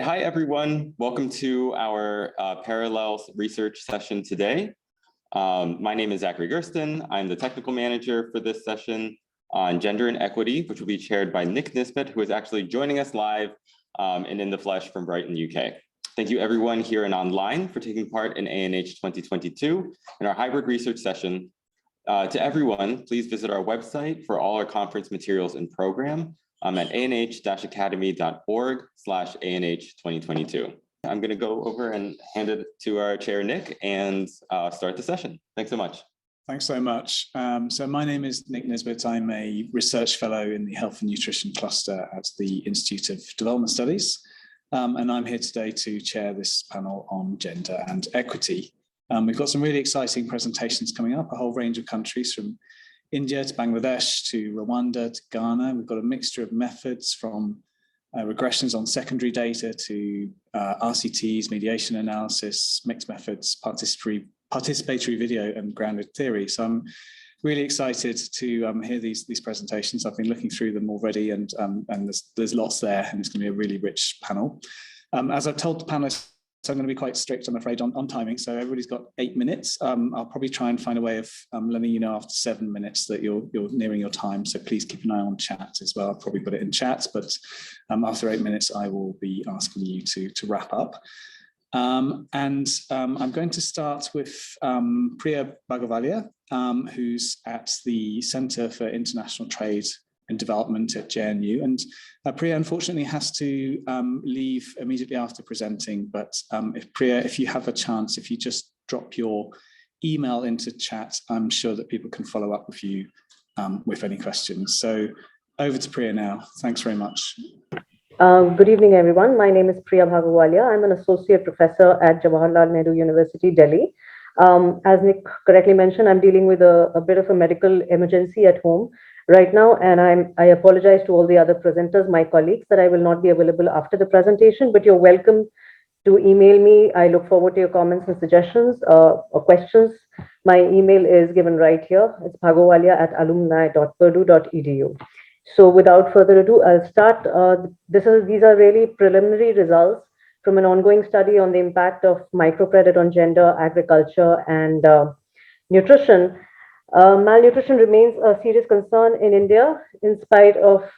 Hi, everyone. Welcome to our parallel research session today. My name is Zachary Gersten. I'm the technical manager for this session on gender and equity, which will be chaired by Nick Nisbet, who is actually joining us live and in the flesh from Brighton, UK. Thank you everyone here and online for taking part in ANH 2022 and our hybrid research session. To everyone, please visit our website for all our conference materials and program at anh-academy.org/ANH2022. I'm going to go over and hand it to our chair, Nick, and start the session. Thanks so much. Thanks so much. So my name is Nick Nisbet. I'm a research fellow in the Health and Nutrition Cluster at the Institute of Development Studies. And I'm here today to chair this panel on gender and equity. We've got some really exciting presentations coming up, a whole range of countries from India to Bangladesh to Rwanda to Ghana. We've got a mixture of methods from regressions on secondary data to RCTs, mediation analysis, mixed methods, participatory video and grounded theory. So I'm really excited to hear these presentations. I've been looking through them already and there's lots there, and it's going to be a really rich panel. As I've told the panelists, I'm going to be quite strict, I'm afraid, on timing. So everybody's got 8 minutes. I'll probably try and find a way of letting you know after 7 minutes that you're nearing your time. So please keep an eye on chat as well. I'll probably put it in chat, but after 8 minutes, I will be asking you to wrap up. I'm going to start with Priya Bhagavalli, who's at the Center for International Trade and Development at JNU. And Priya unfortunately has to leave immediately after presenting, but if you have a chance, if you just drop your email into chat, I'm sure that people can follow up with you with any questions. So over to Priya now. Thanks very much. Good evening, everyone. My name is Priya Bhagavalli. I'm an associate professor at Jawaharlal Nehru University, Delhi. As Nick correctly mentioned, I'm dealing with a bit of a medical emergency at home right now, and I apologize to all the other presenters, my colleagues, that I will not be available after the presentation, but you're welcome to email me. I look forward to your comments and suggestions or questions. My email is given right here. It's bhagavalli@alumni.purdue.edu. So without further ado, I'll start. These are really preliminary results from an ongoing study on the impact of microcredit on gender, agriculture, and nutrition. Malnutrition remains a serious concern in India. In spite of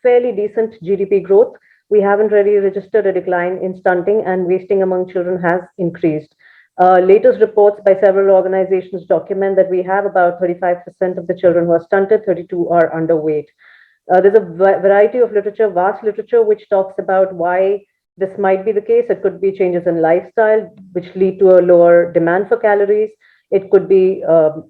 fairly decent GDP growth, we haven't really registered a decline in stunting, and wasting among children has increased. Latest reports by several organizations document that we have about 35% of the children who are stunted, 32 are underweight. There's a variety of literature, vast literature, which talks about why this might be the case. It could be changes in lifestyle, which lead to a lower demand for calories. It could be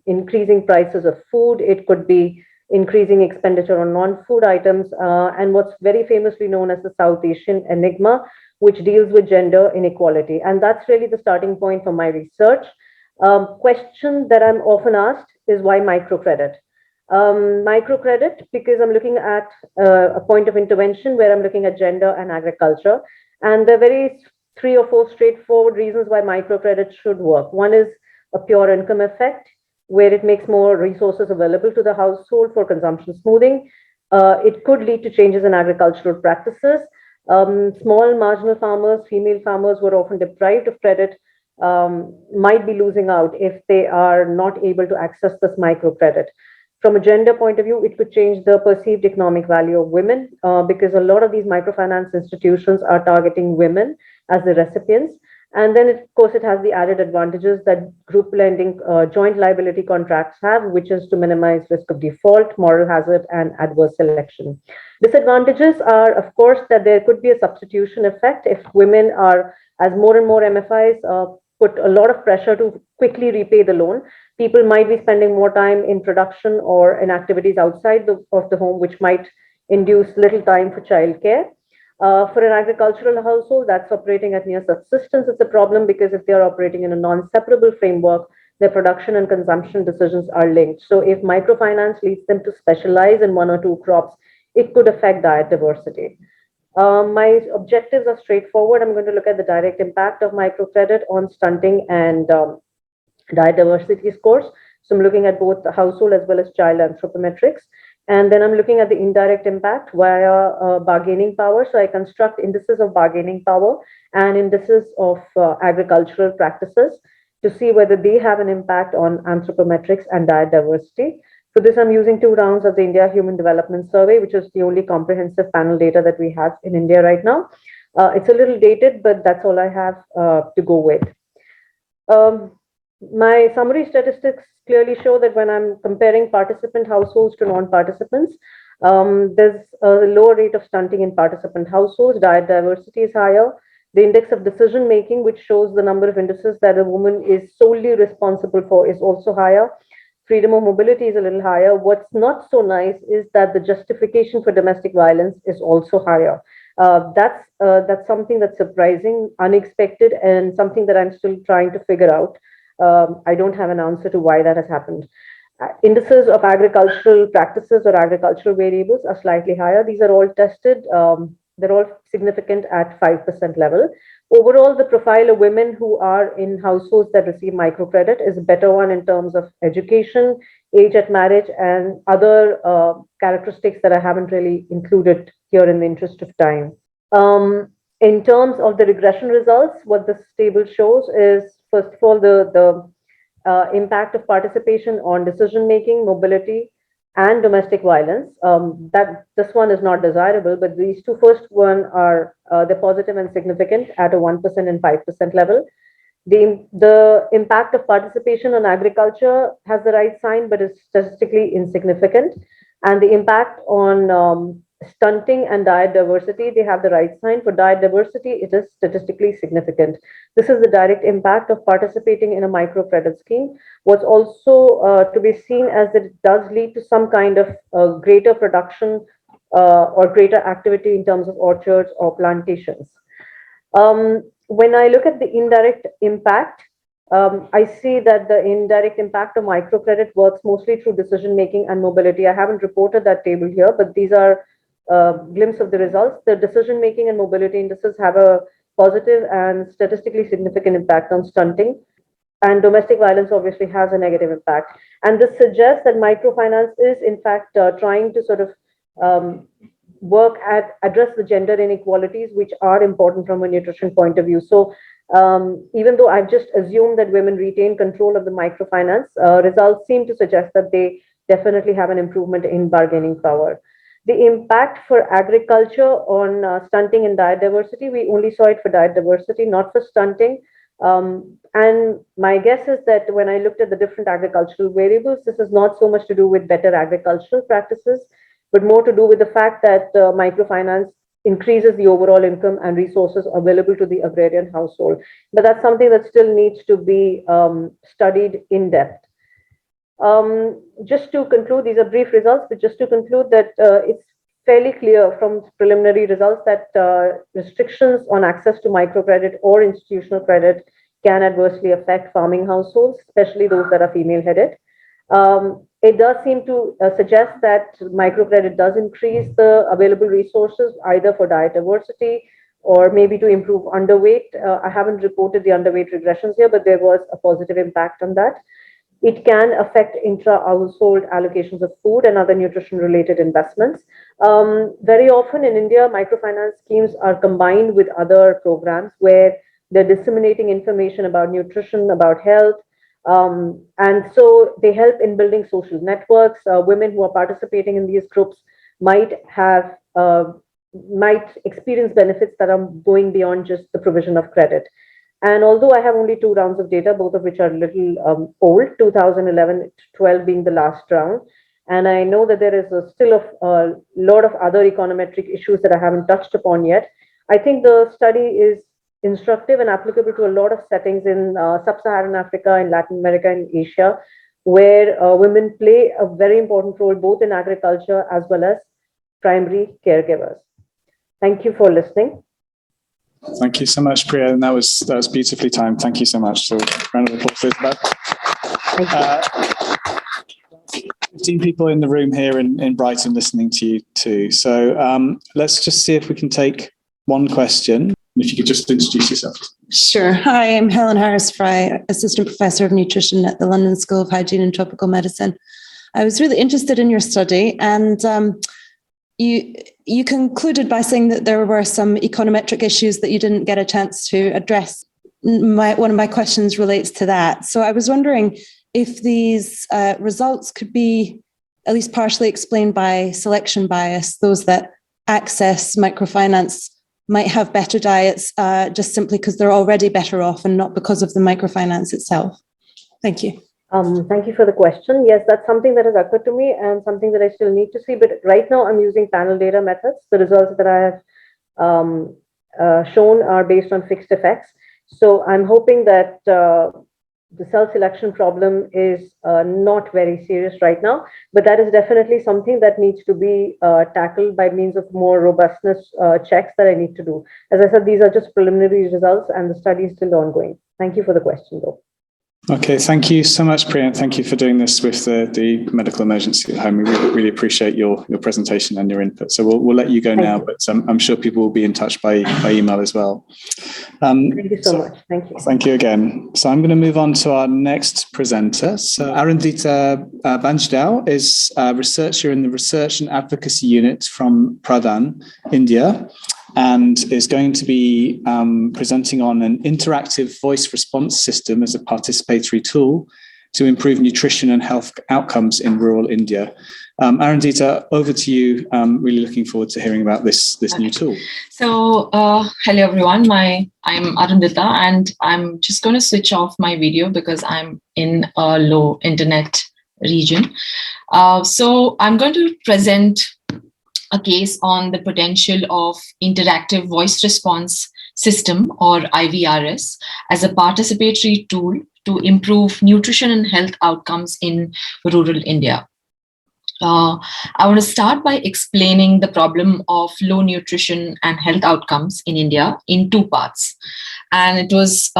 increasing prices of food. It could be increasing expenditure on non-food items, and what's very famously known as the South Asian enigma, which deals with gender inequality. And that's really the starting point for my research. Question that I'm often asked is why microcredit? Microcredit, because I'm looking at a point of intervention where I'm looking at gender and agriculture. And there are very 3 or 4 straightforward reasons why microcredit should work. One is a pure income effect, where it makes more resources available to the household for consumption smoothing. It could lead to changes in agricultural practices. Small marginal farmers, female farmers who are often deprived of credit might be losing out if they are not able to access this microcredit. From a gender point of view, it could change the perceived economic value of women because a lot of these microfinance institutions are targeting women as the recipients. And then, of course, it has the added advantages that group lending joint liability contracts have, which is to minimize risk of default, moral hazard, and adverse selection. Disadvantages are, of course, that there could be a substitution effect if women are, as more and more MFIs put a lot of pressure to quickly repay the loan. People might be spending more time in production or in activities outside of the home, which might induce little time for childcare. For an agricultural household that's operating at near subsistence, it's a problem because if they're operating in a non-separable framework, their production and consumption decisions are linked. So if microfinance leads them to specialize in 1 or 2 crops, it could affect diet diversity. My objectives are straightforward. I'm going to look at the direct impact of microcredit on stunting and diet diversity scores. So I'm looking at both the household as well as child anthropometrics. And then I'm looking at the indirect impact via bargaining power. So I construct indices of bargaining power and indices of agricultural practices to see whether they have an impact on anthropometrics and diet diversity. For this, I'm using 2 rounds of the India Human Development Survey, which is the only comprehensive panel data that we have in India right now. It's a little dated, but that's all I have to go with. My summary statistics clearly show that when I'm comparing participant households to non-participants, there's a lower rate of stunting in participant households. Diet diversity is higher. The index of decision making, which shows the number of indices that a woman is solely responsible for, is also higher. Freedom of mobility is a little higher. What's not so nice is that the justification for domestic violence is also higher. That's something that's surprising, unexpected, and something that I'm still trying to figure out. I don't have an answer to why that has happened. Indices of agricultural practices or agricultural variables are slightly higher. These are all tested. They're all significant at 5% level. Overall, the profile of women who are in households that receive microcredit is a better one in terms of education, age at marriage, and other characteristics that I haven't really included here in the interest of time. In terms of the regression results, what this table shows is, first of all, the impact of participation on decision-making, mobility, and domestic violence. That this one is not desirable, but these two first one are they're positive and significant at a 1% and 5% level. The impact of participation on agriculture has the right sign, but is statistically insignificant. And the impact on stunting and diet diversity, they have the right sign. For diet diversity, it is statistically significant. This is the direct impact of participating in a microcredit scheme. What's also to be seen as that it does lead to some kind of greater production or greater activity in terms of orchards or plantations. When I look at the indirect impact, I see that the indirect impact of microcredit works mostly through decision making and mobility. I haven't reported that table here, but these are glimpse of the results. The decision making and mobility indices have a positive and statistically significant impact on stunting, and domestic violence obviously has a negative impact. And this suggests that microfinance is in fact trying to sort of address the gender inequalities, which are important from a nutrition point of view. So even though I've just assumed that women retain control of the microfinance, results seem to suggest that they definitely have an improvement in bargaining power. The impact for agriculture on stunting and diet diversity, we only saw it for diet diversity, not for stunting. And my guess is that when I looked at the different agricultural variables, this is not so much to do with better agricultural practices, but more to do with the fact that microfinance increases the overall income and resources available to the agrarian household. But that's something that still needs to be studied in depth. Just to conclude, these are brief results, but just to conclude that it's fairly clear from preliminary results that restrictions on access to microcredit or institutional credit can adversely affect farming households, especially those that are female-headed. It does seem to suggest that microcredit does increase the available resources, either for diet diversity or maybe to improve underweight. I haven't reported the underweight regressions here, but there was a positive impact on that. It can affect intra-household allocations of food and other nutrition-related investments. Very often in India, microfinance schemes are combined with other programs where they're disseminating information about nutrition, about health, and so they help in building social networks. Women who are participating in these groups might experience benefits that are going beyond just the provision of credit. And although I have only 2 rounds of data, both of which are a little old, 2011-12 being the last round, and I know that there is still a lot of other econometric issues that I haven't touched upon yet, I think the study is instructive and applicable to a lot of settings in sub-Saharan Africa, in Latin America, and Asia, where women play a very important role both in agriculture as well as primary caregivers. Thank you for listening. Thank you so much, Priya, and that was beautifully timed. Thank you so much. So, round of applause for that. 15 people in the room here in Brighton listening to you too. So let's just see if we can take one question. If you could just introduce yourself. Sure. Hi, I'm Helen Harris-Fry, Assistant Professor of Nutrition at the London School of Hygiene and Tropical Medicine. I was really interested in your study, and you concluded by saying that there were some econometric issues that you didn't get a chance to address. One of my questions relates to that. So I was wondering if these results could be at least partially explained by selection bias, those that access microfinance might have better diets just simply because they're already better off and not because of the microfinance itself. Thank you. Thank you for the question. Yes, that's something that has occurred to me and something that I still need to see. But right now I'm using panel data methods. The results that I have shown are based on fixed effects. So I'm hoping that the cell selection problem is not very serious right now, but that is definitely something that needs to be tackled by means of more robustness checks that I need to do. As I said, these are just preliminary results and the study is still ongoing. Thank you for the question, though. Okay, thank you so much, Priya. Thank you for doing this with the medical emergency at home. We really appreciate your presentation and your input. So we'll let you go now, but I'm sure people will be in touch by email as well. Thank you so much. Thank you. Thank you again. So I'm going to move on to our next presenter. So Arundita Banjdao is a researcher in the Research and Advocacy Unit from Pradhan, India, and is going to be presenting on an interactive voice response system as a participatory tool to improve nutrition and health outcomes in rural India. Arundita, over to you. Really looking forward to hearing about this new tool. So, hello everyone. I'm Arundita, and I'm just going to switch off my video because I'm in a low internet region. So I'm going to present a case on the potential of interactive voice response system, or IVRS, as a participatory tool to improve nutrition and health outcomes in rural India. I want to start by explaining the problem of low nutrition and health outcomes in India in two parts. And it was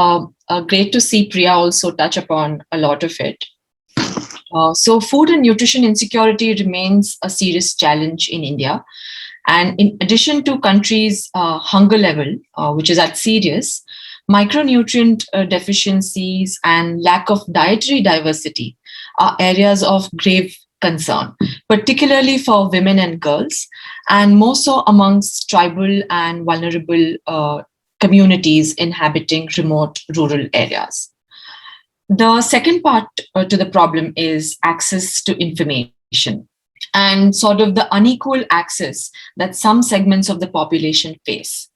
great to see Priya also touch upon a lot of it. So food and nutrition insecurity remains a serious challenge in India. And in addition to country's hunger level, which is at serious, micronutrient deficiencies and lack of dietary diversity are areas of grave concern, particularly for women and girls, and more so amongst tribal and vulnerable communities inhabiting remote rural areas. The second part to the problem is access to information and sort of the unequal access that some segments of the population face.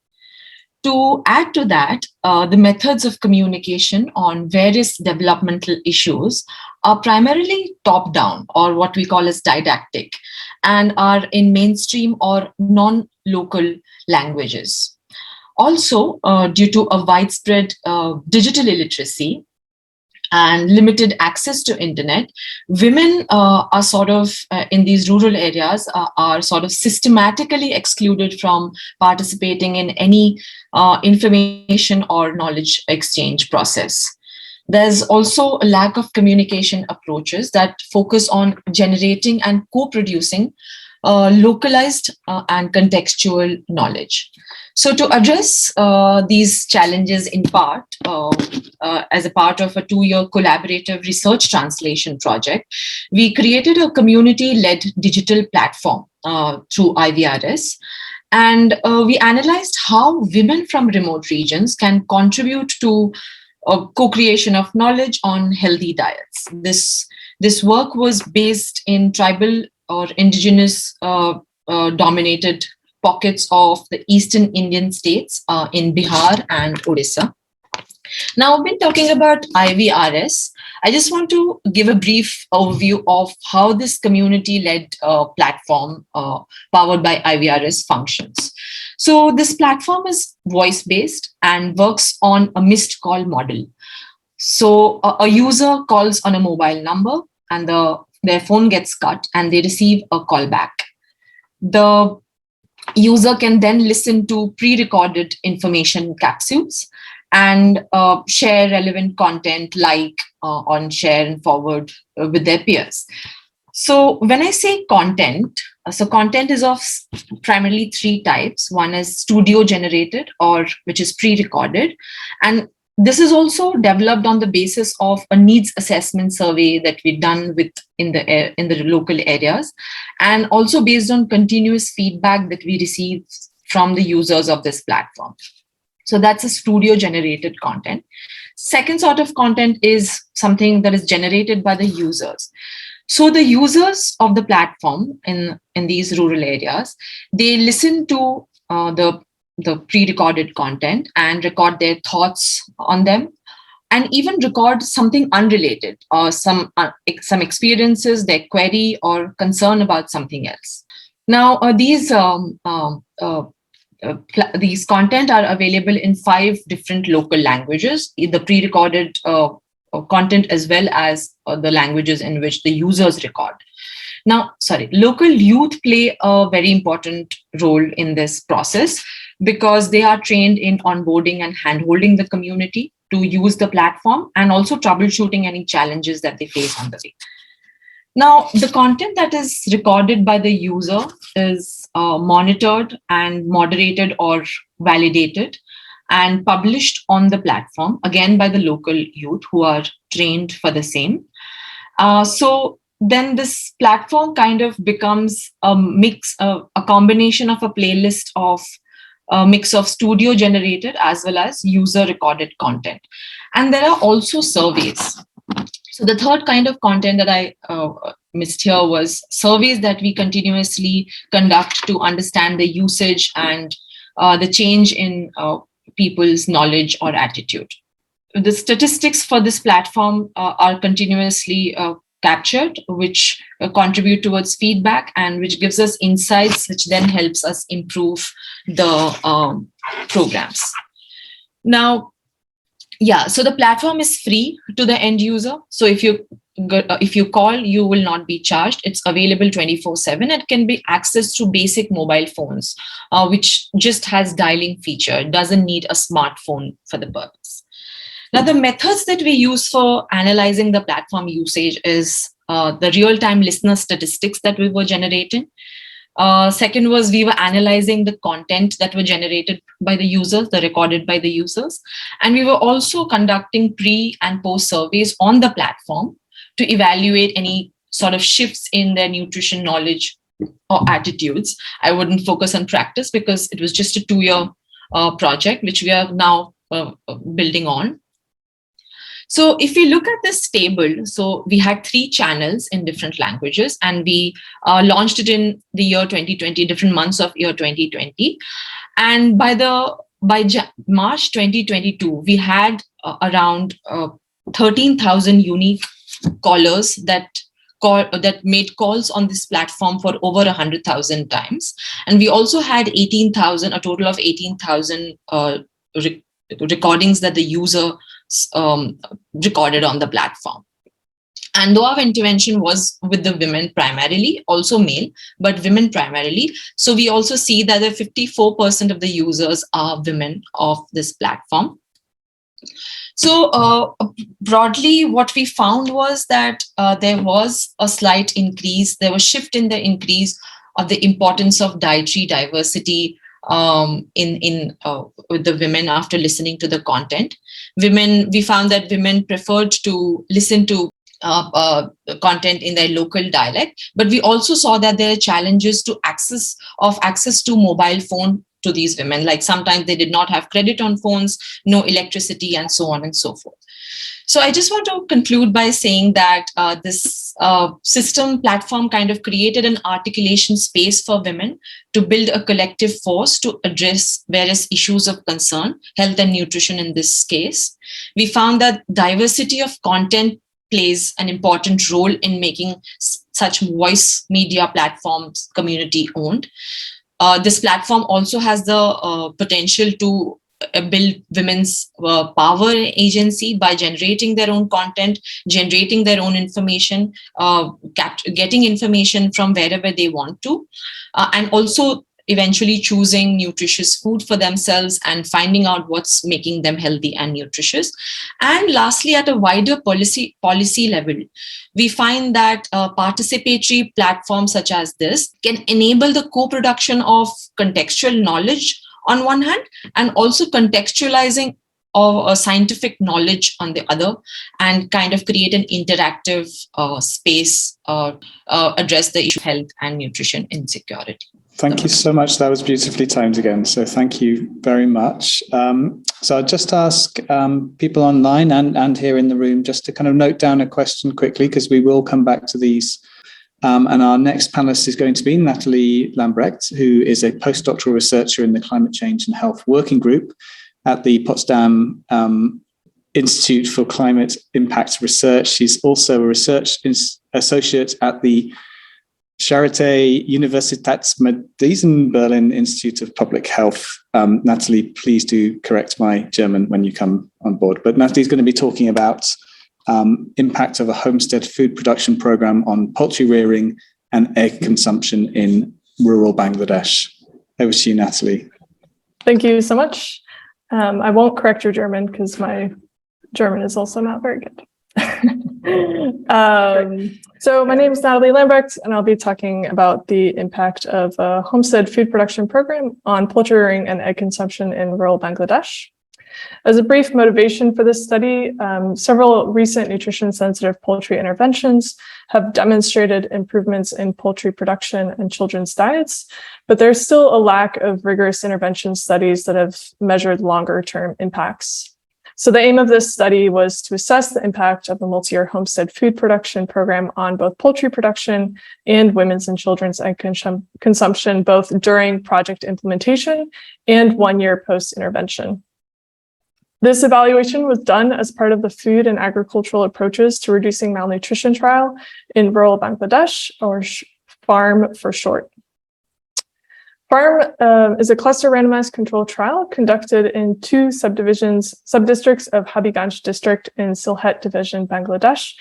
To add to that, the methods of communication on various developmental issues are primarily top-down, or what we call as didactic, and are in mainstream or non-local languages. Also, due to a widespread digital illiteracy and limited access to internet, women are sort of in these rural areas are sort of systematically excluded from participating in any information or knowledge exchange process. There's also a lack of communication approaches that focus on generating and co-producing localized and contextual knowledge. So to address these challenges in part, as a part of a 2-year collaborative research translation project, we created a community-led digital platform through IVRS. And we analyzed how women from remote regions can contribute to co-creation of knowledge on healthy diets. This work was based in tribal or indigenous dominated pockets of the eastern Indian states in Bihar and Odisha. Now, I've been talking about IVRS. I just want to give a brief overview of how this community-led platform powered by IVRS functions. So this platform is voice-based and works on a missed call model. So a user calls on a mobile number and their phone gets cut and they receive a call back. The user can then listen to pre-recorded information capsules and share relevant content like on share and forward with their peers. So when I say content, so content is of primarily 3 types. One is studio generated, or which is pre-recorded, and This is also developed on the basis of a needs assessment survey that we've done in the local areas, and also based on continuous feedback that we receive from the users of this platform. So that's a studio generated content. Second sort of content is something that is generated by the users. So the users of the platform in these rural areas, they listen to the pre-recorded content and record their thoughts on them, and even record something unrelated or some experiences, their query or concern about something else. Now, these content are available in 5 different local languages, the pre-recorded content as well as the languages in which the users record. Now, local youth play a very important role in this process because they are trained in onboarding and handholding the community to use the platform and also troubleshooting any challenges that they face on the way. Now, the content that is recorded by the user is monitored and moderated or validated and published on the platform, again by the local youth who are trained for the same. So then this platform kind of becomes a mix, a combination of a playlist of a mix of studio generated as well as user recorded content. And there are also surveys. So the third kind of content that I missed here was surveys that we continuously conduct to understand the usage and the change in people's knowledge or attitude. The statistics for this platform are continuously captured, which contribute towards feedback and which gives us insights, which then helps us improve the programs. Now, so the platform is free to the end user. So if you call, you will not be charged. It's available 24/7. It can be accessed through basic mobile phones, which just has dialing feature. It doesn't need a smartphone for the purpose. Now, the methods that we use for analyzing the platform usage is the real-time listener statistics that we were generating. Second was we were analyzing the content that were generated by the users, the recorded by the users. And we were also conducting pre and post surveys on the platform to evaluate any sort of shifts in their nutrition knowledge or attitudes. I wouldn't focus on practice because it was just a 2-year project, which we are now building on. So if we look at this table, so we had 3 channels in different languages, and we launched it in the year 2020, different months of year 2020. And by March 2022, we had around 13,000 unique callers that made calls on this platform for over 100,000 times. And we also had a total of 18,000 recordings that the user recorded on the platform. And though our intervention was with the women primarily, also male, but women primarily, so we also see that the 54% of the users are women of this platform. So broadly, what we found was that there was a slight increase, there was shift in the increase of the importance of dietary diversity with the women after listening to the content. We found that women preferred to listen to content in their local dialect, but we also saw that there are challenges to access to mobile phone to these women. Like sometimes they did not have credit on phones, no electricity, and so on and so forth. So I just want to conclude by saying that this system platform kind of created an articulation space for women to build a collective force to address various issues of concern, health and nutrition in this case. We found that diversity of content plays an important role in making such voice media platforms community owned. This platform also has the potential to build women's power and agency by generating their own content, generating their own information, getting information from wherever they want to, and also eventually choosing nutritious food for themselves and finding out what's making them healthy and nutritious. And lastly, at a wider policy level, we find that participatory platforms such as this can enable the co-production of contextual knowledge on one hand, and also contextualizing or a scientific knowledge on the other, and kind of create an interactive space address the issue of health and nutrition insecurity. Thank you so much. That was beautifully timed again. So thank you very much. So I'll just ask people online and here in the room just to kind of note down a question quickly, because we will come back to these. And our next panelist is going to be Natalie Lambrecht, who is a postdoctoral researcher in the Climate Change and Health Working Group at the Potsdam Institute for Climate Impact Research. She's also a research associate at the Charité Universitätsmedizin Berlin Institute of Public Health. Natalie, please do correct my German when you come on board. But Natalie's going to be talking about impact of a homestead food production program on poultry rearing and egg consumption in rural Bangladesh. Over to you, Natalie. Thank you so much. I won't correct your German because my German is also not very good. So my name is Natalie Lambrecht, and I'll be talking about the impact of a homestead food production program on poultry rearing and egg consumption in rural Bangladesh. As a brief motivation for this study, several recent nutrition-sensitive poultry interventions have demonstrated improvements in poultry production and children's diets, but there's still a lack of rigorous intervention studies that have measured longer-term impacts. So the aim of this study was to assess the impact of the multi-year homestead food production program on both poultry production and women's and children's egg consumption, both during project implementation and 1 year post-intervention. This evaluation was done as part of the Food and Agricultural Approaches to Reducing Malnutrition trial in rural Bangladesh, or FARM for short. FARM is a cluster randomized controlled trial conducted in 2 subdistricts of Habiganj district in Sylhet division, Bangladesh,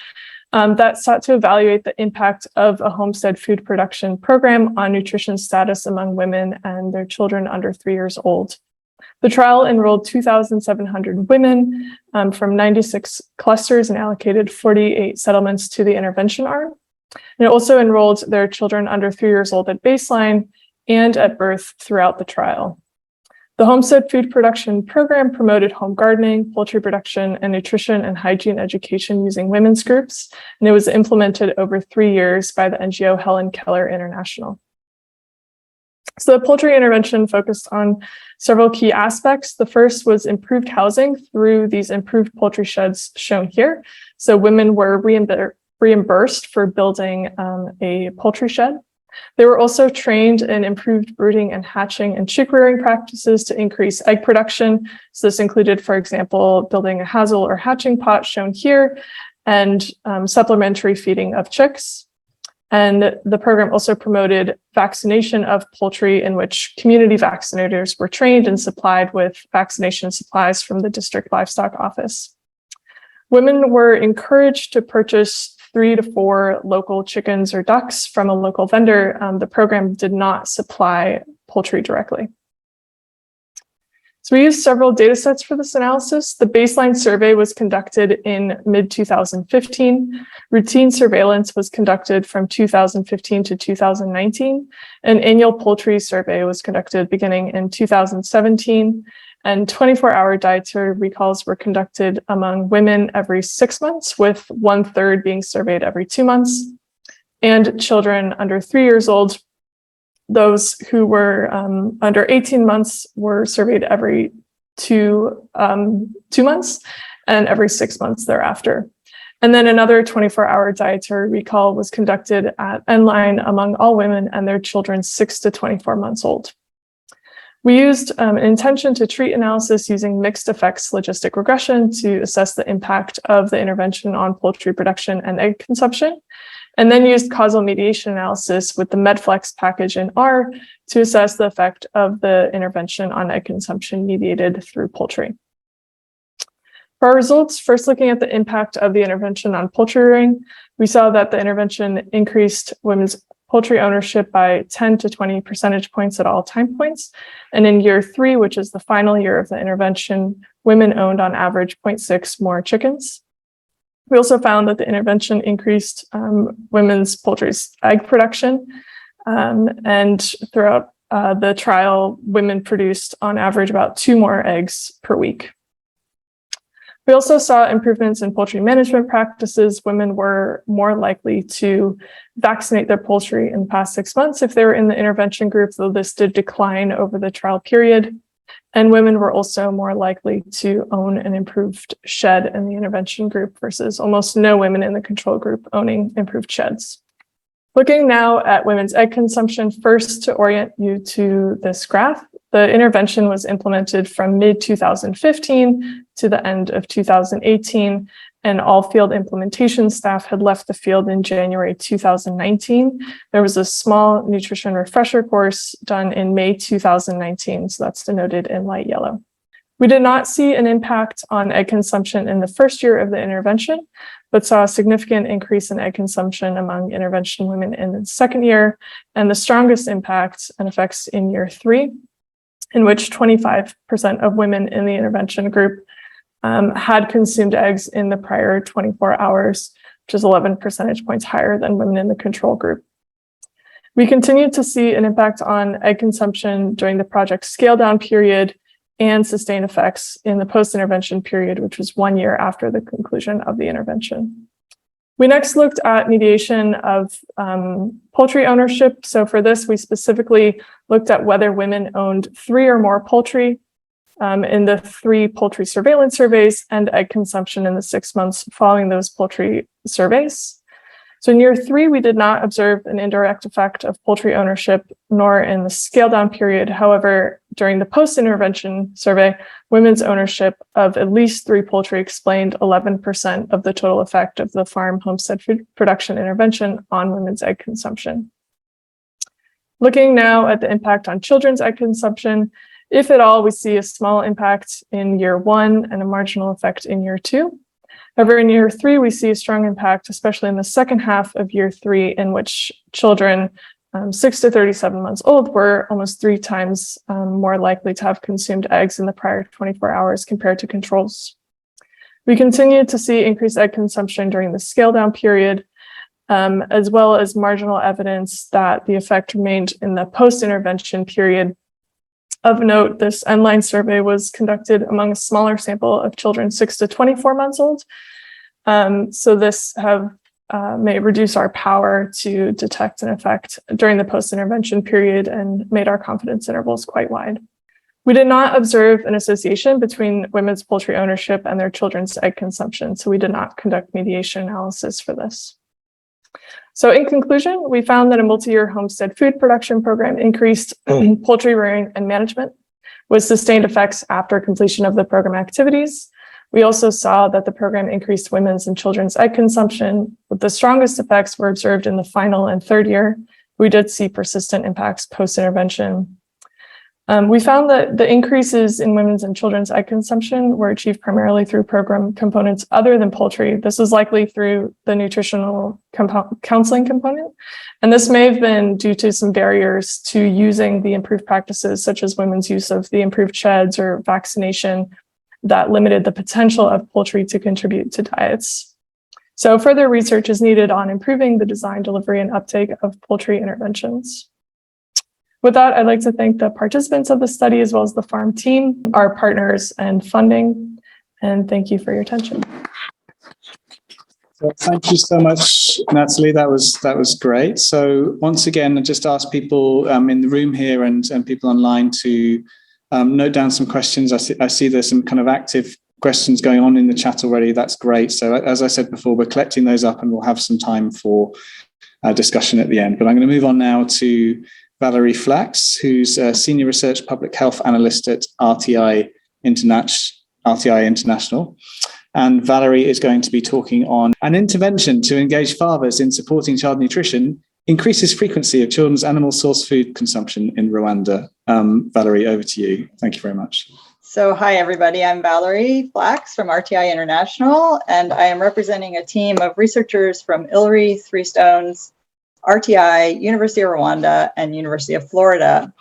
that sought to evaluate the impact of a homestead food production program on nutrition status among women and their children under 3 years old. The trial enrolled 2,700 women from 96 clusters and allocated 48 settlements to the intervention arm. And it also enrolled their children under 3 years old at baseline and at birth throughout the trial. The homestead food production program promoted home gardening, poultry production, and nutrition and hygiene education using women's groups, and it was implemented over 3 years by the NGO Helen Keller International. So the poultry intervention focused on several key aspects. The first was improved housing through these improved poultry sheds shown here. So women were reimbursed for building a poultry shed. They were also trained in improved brooding and hatching and chick rearing practices to increase egg production. So this included, for example, building a hazel or hatching pot shown here, and supplementary feeding of chicks. And the program also promoted vaccination of poultry, in which community vaccinators were trained and supplied with vaccination supplies from the district livestock office. Women were encouraged to purchase 3 to 4 local chickens or ducks from a local vendor. The program did not supply poultry directly. So we used several data sets for this analysis. The baseline survey was conducted in mid-2015. Routine surveillance was conducted from 2015 to 2019. An annual poultry survey was conducted beginning in 2017. And 24-hour dietary recalls were conducted among women every 6 months, with 1/3 being surveyed every 2 months. And children under 3 years old, those who were under 18 months were surveyed every two months and every 6 months thereafter. And then another 24-hour dietary recall was conducted at N-line among all women and their children 6 to 24 months old. We used an intention to treat analysis using mixed effects logistic regression to assess the impact of the intervention on poultry production and egg consumption, and then used causal mediation analysis with the MedFlex package in R to assess the effect of the intervention on egg consumption mediated through poultry. For our results, first looking at the impact of the intervention on poultry rearing, we saw that the intervention increased women's poultry ownership by 10 to 20 percentage points at all time points. And in year 3, which is the final year of the intervention, women owned on average 0.6 more chickens. We also found that the intervention increased women's poultry's egg production. And throughout the trial, women produced on average about 2 more eggs per week. We also saw improvements in poultry management practices. Women were more likely to vaccinate their poultry in the past 6 months if they were in the intervention group, though this did decline over the trial period. And women were also more likely to own an improved shed in the intervention group versus almost no women in the control group owning improved sheds. Looking now at women's egg consumption, first to orient you to this graph, the intervention was implemented from mid-2015 to the end of 2018, and all field implementation staff had left the field in January 2019. There was a small nutrition refresher course done in May 2019, so that's denoted in light yellow. We did not see an impact on egg consumption in the first year of the intervention, but saw a significant increase in egg consumption among intervention women in the second year, and the strongest impact and effects in year 3, in which 25% of women in the intervention group had consumed eggs in the prior 24 hours, which is 11 percentage points higher than women in the control group. We continued to see an impact on egg consumption during the project scale down period and sustained effects in the post-intervention period, which was 1 year after the conclusion of the intervention. We next looked at mediation of poultry ownership. So for this, we specifically looked at whether women owned 3 or more poultry in the 3 poultry surveillance surveys and egg consumption in the 6 months following those poultry surveys. So in year 3, we did not observe an indirect effect of poultry ownership, nor in the scale down period. However, during the post-intervention survey, women's ownership of at least 3 poultry explained 11% of the total effect of the farm homestead food production intervention on women's egg consumption. Looking now at the impact on children's egg consumption, if at all, we see a small impact in year 1 and a marginal effect in year 2. However, in year 3, we see a strong impact, especially in the second half of year 3, in which children 6 to 37 months old were almost 3 times more likely to have consumed eggs in the prior 24 hours compared to controls. We continued to see increased egg consumption during the scale down period, as well as marginal evidence that the effect remained in the post-intervention period. Of note, this end-line survey was conducted among a smaller sample of children 6 to 24 months old. So this may reduce our power to detect an effect during the post-intervention period and made our confidence intervals quite wide. We did not observe an association between women's poultry ownership and their children's egg consumption, so we did not conduct mediation analysis for this. So in conclusion, we found that a multi-year homestead food production program increased poultry rearing and management with sustained effects after completion of the program activities. We also saw that the program increased women's and children's egg consumption, but the strongest effects were observed in the final and third year. We did see persistent impacts post-intervention. We found that the increases in women's and children's egg consumption were achieved primarily through program components other than poultry. This is likely through the nutritional counseling component. And this may have been due to some barriers to using the improved practices, such as women's use of the improved sheds or vaccination, that limited the potential of poultry to contribute to diets. So further research is needed on improving the design, delivery, and uptake of poultry interventions. With that, I'd like to thank the participants of the study as well as the farm team, our partners and funding, and thank you for your attention. So thank you so much, Natalie. That was great. So once again, I just ask people in the room here and people online to note down some questions. I see there's some kind of active questions going on in the chat already. That's great. So as I said before, we're collecting those up and we'll have some time for discussion at the end. But I'm going to move on now to Valerie Flax, who's a Senior Research Public Health Analyst at RTI International. And Valerie is going to be talking on an intervention to engage fathers in supporting child nutrition increases frequency of children's animal source food consumption in Rwanda. Valerie, over to you. Thank you very much. So hi, everybody. I'm Valerie Flax from RTI International, and I am representing a team of researchers from ILRI, Three Stones, RTI, University of Rwanda, and University of Florida.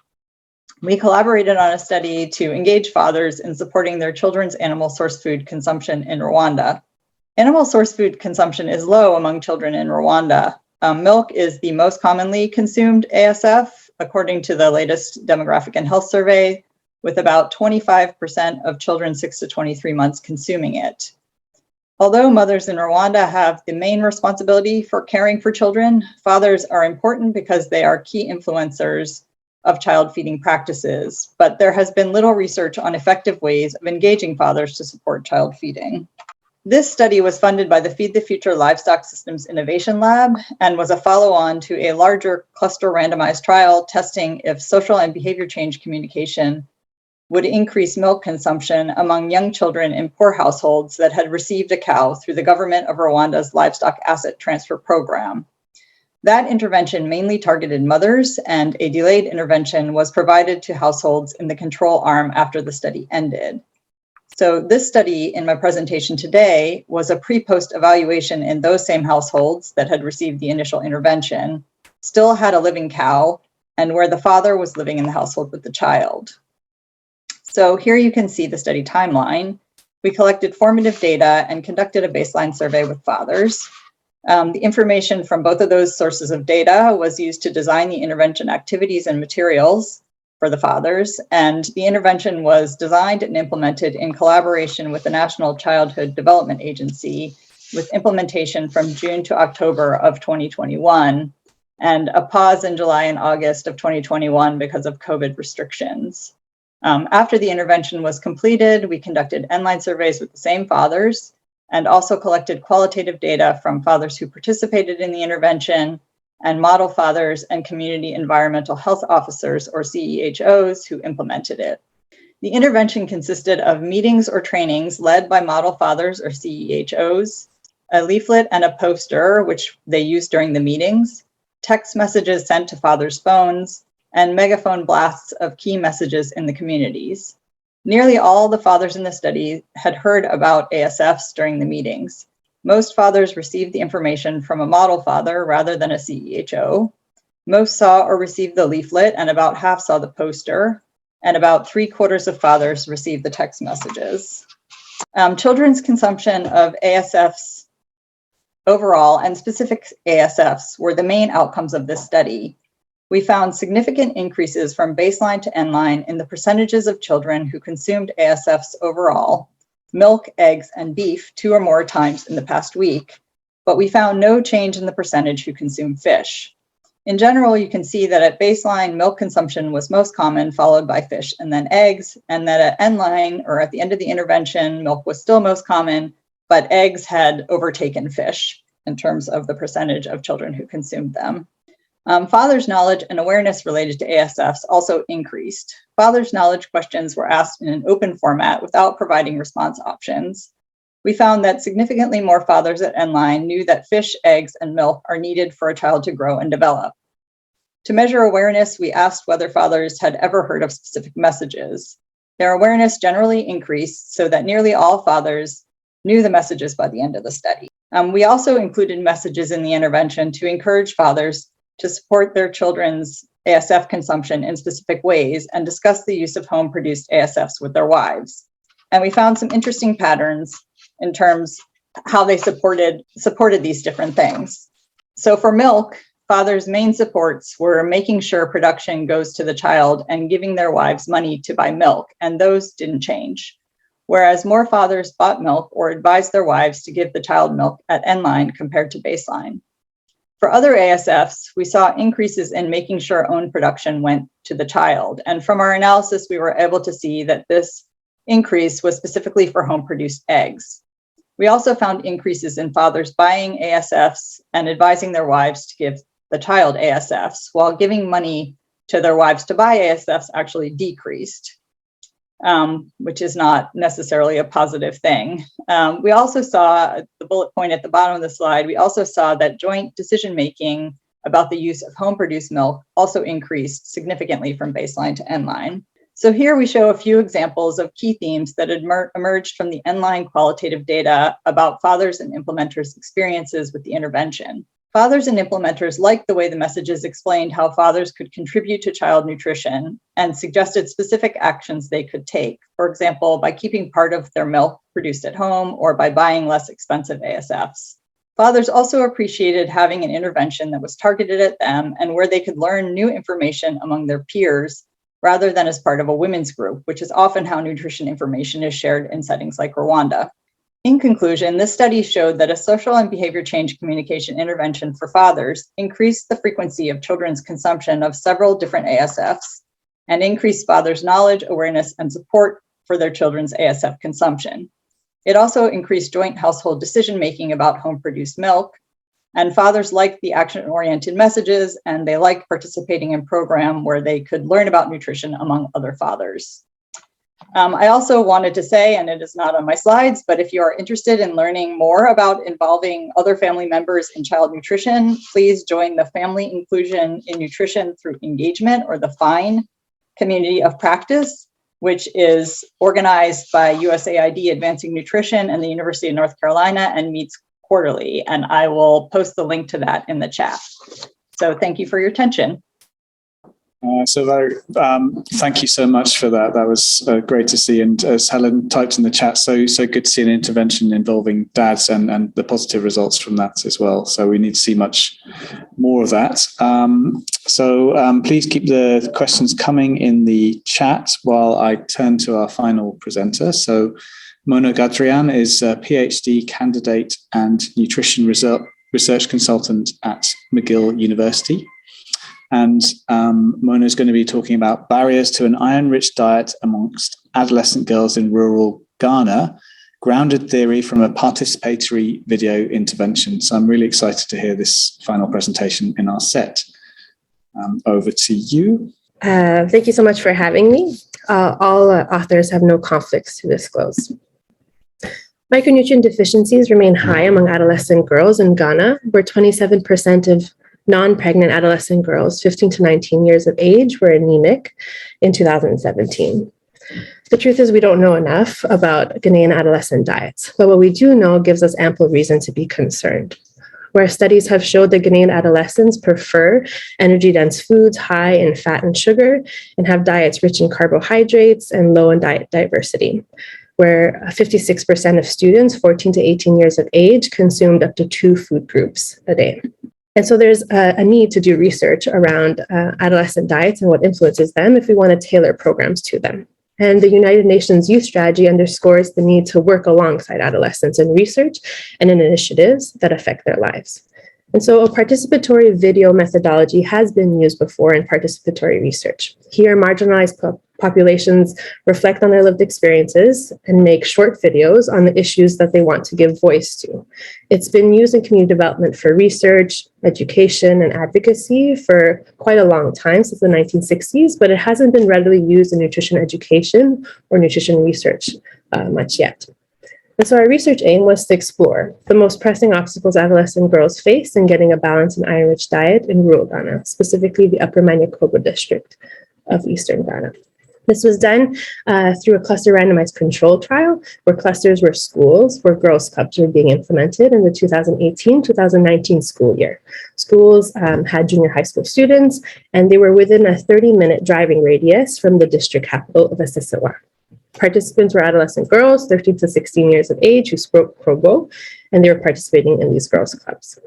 We collaborated on a study to engage fathers in supporting their children's animal source food consumption in Rwanda. Animal source food consumption is low among children in Rwanda. Milk is the most commonly consumed ASF, according to the latest demographic and health survey. with about 25% of children 6 to 23 months consuming it. Although mothers in Rwanda have the main responsibility for caring for children, fathers are important because they are key influencers of child feeding practices, but there has been little research on effective ways of engaging fathers to support child feeding. This study was funded by the Feed the Future Livestock Systems Innovation Lab and was a follow-on to a larger cluster randomized trial testing if social and behavior change communication would increase milk consumption among young children in poor households that had received a cow through the government of Rwanda's livestock asset transfer program. That intervention mainly targeted mothers, and a delayed intervention was provided to households in the control arm after the study ended. So this study in my presentation today was a pre-post evaluation in those same households that had received the initial intervention, still had a living cow, and where the father was living in the household with the child. So here you can see the study timeline. We collected formative data and conducted a baseline survey with fathers. The information from both of those sources of data was used to design the intervention activities and materials for the fathers, and the intervention was designed and implemented in collaboration with the National Childhood Development Agency, with implementation from June to October of 2021, and a pause in July and August of 2021 because of COVID restrictions. After the intervention was completed, we conducted end-line surveys with the same fathers and also collected qualitative data from fathers who participated in the intervention and model fathers and community environmental health officers, or CEHOs, who implemented it. The intervention consisted of meetings or trainings led by model fathers or CEHOs, a leaflet and a poster, which they used during the meetings, text messages sent to fathers' phones, and megaphone blasts of key messages in the communities. Nearly all the fathers in the study had heard about ASFs during the meetings. Most fathers received the information from a model father rather than a CEHO. Most saw or received the leaflet, and about half saw the poster, and about 3/4 of fathers received the text messages. Children's consumption of ASFs overall and specific ASFs were the main outcomes of this study. We found significant increases from baseline to end-line in the percentages of children who consumed ASFs overall, milk, eggs, and beef 2 or more times in the past week, but we found no change in the percentage who consumed fish. In general, you can see that at baseline, milk consumption was most common, followed by fish and then eggs, and that at end-line, or at the end of the intervention, milk was still most common, but eggs had overtaken fish in terms of the percentage of children who consumed them. Fathers' knowledge and awareness related to ASFs also increased. Fathers' knowledge questions were asked in an open format without providing response options. We found that significantly more fathers at end-line knew that fish, eggs, and milk are needed for a child to grow and develop. To measure awareness, we asked whether fathers had ever heard of specific messages. Their awareness generally increased so that nearly all fathers knew the messages by the end of the study. We also included messages in the intervention to encourage fathers to support their children's ASF consumption in specific ways and discuss the use of home-produced ASFs with their wives. And we found some interesting patterns in terms how they supported these different things. So for milk, fathers' main supports were making sure production goes to the child and giving their wives money to buy milk, and those didn't change. Whereas more fathers bought milk or advised their wives to give the child milk at end-line compared to baseline. For other ASFs, we saw increases in making sure own production went to the child. And from our analysis, we were able to see that this increase was specifically for home-produced eggs. We also found increases in fathers buying ASFs and advising their wives to give the child ASFs, while giving money to their wives to buy ASFs actually decreased, which is not necessarily a positive thing. We also saw, the bullet point at the bottom of the slide, we also saw that joint decision-making about the use of home-produced milk also increased significantly from baseline to end-line. So here we show a few examples of key themes that emerged from the end-line qualitative data about fathers and implementers' experiences with the intervention. Fathers and implementers liked the way the messages explained how fathers could contribute to child nutrition and suggested specific actions they could take, for example, by keeping part of their milk produced at home or by buying less expensive ASFs. Fathers also appreciated having an intervention that was targeted at them and where they could learn new information among their peers rather than as part of a women's group, which is often how nutrition information is shared in settings like Rwanda. In conclusion, this study showed that a social and behavior change communication intervention for fathers increased the frequency of children's consumption of several different ASFs and increased fathers' knowledge, awareness, and support for their children's ASF consumption. It also increased joint household decision-making about home-produced milk, and fathers liked the action-oriented messages, and they liked participating in program where they could learn about nutrition among other fathers. I also wanted to say, and it is not on my slides, but if you are interested in learning more about involving other family members in child nutrition, please join the Family Inclusion in Nutrition Through Engagement, or the FINE community of practice, which is organized by USAID Advancing Nutrition and the University of North Carolina and meets quarterly. And I will post the link to that in the chat. So thank you for your attention. Thank you so much for that. That was great to see. And as Helen typed in the chat, so good to see an intervention involving dads and the positive results from that as well. So we need to see much more of that. Please keep the questions coming in the chat while I turn to our final presenter. So Mona Gadrian is a PhD candidate and nutrition research consultant at McGill University. And Mona is going to be talking about barriers to an iron-rich diet amongst adolescent girls in rural Ghana, grounded theory from a participatory video intervention. So I'm really excited to hear this final presentation in our set. Over to you. Thank you so much for having me. All authors have no conflicts to disclose. Micronutrient deficiencies remain high among adolescent girls in Ghana, where 27% of non-pregnant adolescent girls 15 to 19 years of age were anemic in 2017. The truth is we don't know enough about Ghanaian adolescent diets, but what we do know gives us ample reason to be concerned. Where studies have showed that Ghanaian adolescents prefer energy-dense foods high in fat and sugar and have diets rich in carbohydrates and low in diet diversity, where 56% of students 14 to 18 years of age consumed up to 2 food groups a day. And so there's a need to do research around adolescent diets and what influences them if we want to tailor programs to them. And the United Nations Youth Strategy underscores the need to work alongside adolescents in research and in initiatives that affect their lives. And so a participatory video methodology has been used before in participatory research. Here, marginalized populations reflect on their lived experiences and make short videos on the issues that they want to give voice to. It's been used in community development for research, education, and advocacy for quite a long time, since the 1960s, but it hasn't been readily used in nutrition education or nutrition research much yet. And so our research aim was to explore the most pressing obstacles adolescent girls face in getting a balanced and iron-rich diet in rural Ghana, specifically the Upper Manyakoba district of Eastern Ghana. This was done through a cluster randomized control trial, where clusters were schools where girls' clubs were being implemented in the 2018-2019 school year. Schools had junior high school students, and they were within a 30-minute driving radius from the district capital of Asisiwa. Participants were adolescent girls, 13 to 16 years of age, who spoke Krobo, and they were participating in these girls' clubs.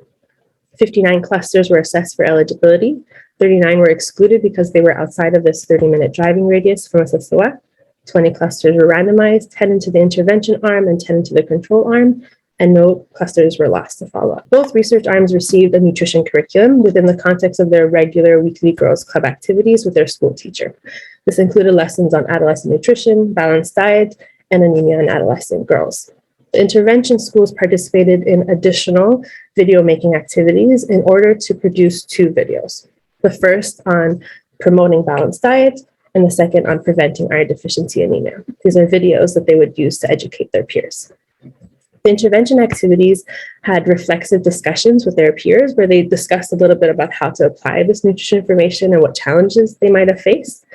59 clusters were assessed for eligibility. 39 were excluded because they were outside of this 30-minute driving radius from Asisiwa. 20 clusters were randomized, 10 into the intervention arm and 10 into the control arm, and no clusters were lost to follow-up. Both research arms received a nutrition curriculum within the context of their regular weekly girls' club activities with their school teacher. This included lessons on adolescent nutrition, balanced diet, and anemia in adolescent girls. The intervention schools participated in additional video making activities in order to produce 2 videos. The first on promoting balanced diet, and the second on preventing iron deficiency anemia. These are videos that they would use to educate their peers. The intervention activities had reflexive discussions with their peers, where they discussed a little bit about how to apply this nutrition information and what challenges they might have faced.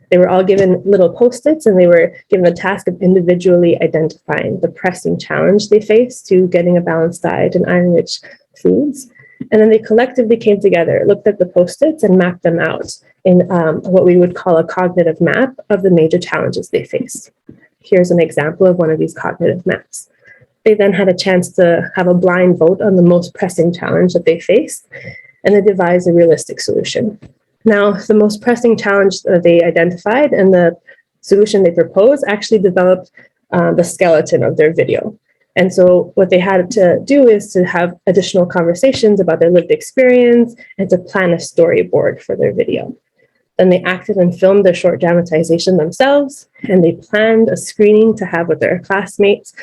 They were all given little Post-its, and they were given the task of individually identifying the pressing challenge they faced to getting a balanced diet and iron-rich foods. And then they collectively came together, looked at the Post-its, and mapped them out in what we would call a cognitive map of the major challenges they faced. Here's an example of one of these cognitive maps. They then had a chance to have a blind vote on the most pressing challenge that they faced, and they devised a realistic solution. Now, the most pressing challenge that they identified and the solution they proposed actually developed the skeleton of their video. And so what they had to do is to have additional conversations about their lived experience and to plan a storyboard for their video. Then they acted and filmed the short dramatization themselves, and they planned a screening to have with their classmates.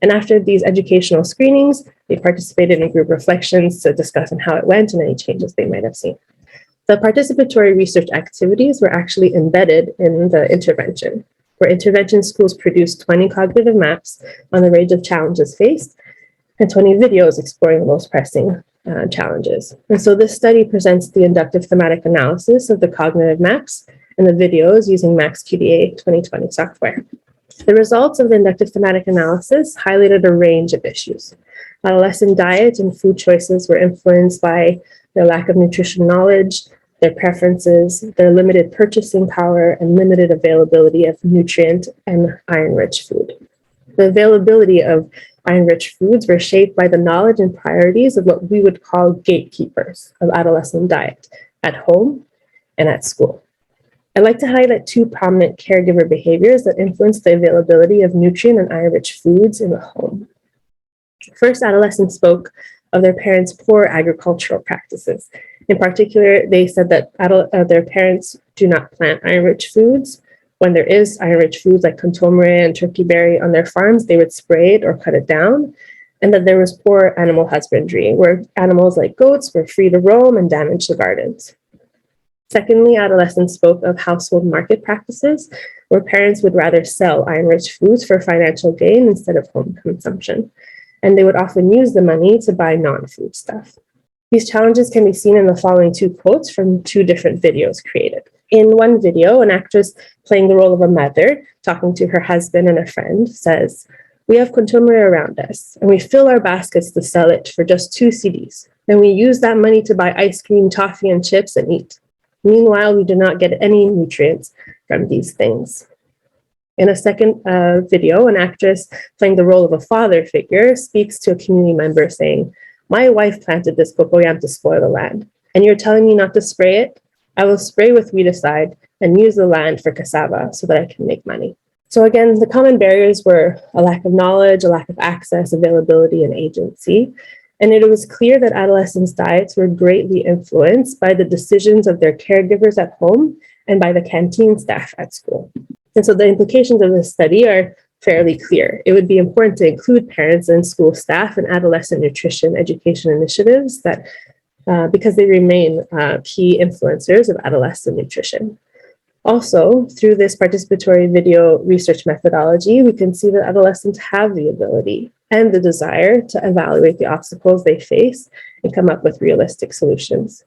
And after these educational screenings, they participated in group reflections to discuss on how it went and any changes they might have seen. The participatory research activities were actually embedded in the intervention, where intervention schools produced 20 cognitive maps on the range of challenges faced and 20 videos exploring the most pressing challenges. And so this study presents the inductive thematic analysis of the cognitive maps and the videos using MaxQDA 2020 software. The results of the inductive thematic analysis highlighted a range of issues. Adolescent diet and food choices were influenced by their lack of nutrition knowledge, their preferences, their limited purchasing power, and limited availability of nutrient and iron-rich food. The availability of iron-rich foods were shaped by the knowledge and priorities of what we would call gatekeepers of adolescent diet at home and at school. I'd like to highlight two prominent caregiver behaviors that influence the availability of nutrient and iron-rich foods in the home. First, adolescents spoke of their parents' poor agricultural practices. In particular, they said that their parents do not plant iron-rich foods. When there is iron-rich foods like contomere and turkeyberry on their farms, they would spray it or cut it down, and that there was poor animal husbandry, where animals like goats were free to roam and damage the gardens. Secondly, adolescents spoke of household market practices, where parents would rather sell iron-rich foods for financial gain instead of home consumption, and they would often use the money to buy non-food stuff. These challenges can be seen in the following two quotes from two different videos created. In one video, an actress playing the role of a mother, talking to her husband and a friend, says, "We have contomere around us, and we fill our baskets to sell it for just 2 CDs. Then we use that money to buy ice cream, toffee, and chips and eat. Meanwhile, we do not get any nutrients from these things." In a second video, an actress playing the role of a father figure speaks to a community member saying, "My wife planted this cocoyam to spoil the land, and you're telling me not to spray it? I will spray with weedicide and use the land for cassava so that I can make money." So again, the common barriers were a lack of knowledge, a lack of access, availability, and agency. And it was clear that adolescents' diets were greatly influenced by the decisions of their caregivers at home and by the canteen staff at school. And so the implications of this study are fairly clear. It would be important to include parents and school staff in adolescent nutrition education initiatives that because they remain key influencers of adolescent nutrition. Also, through this participatory video research methodology, we can see that adolescents have the ability and the desire to evaluate the obstacles they face and come up with realistic solutions.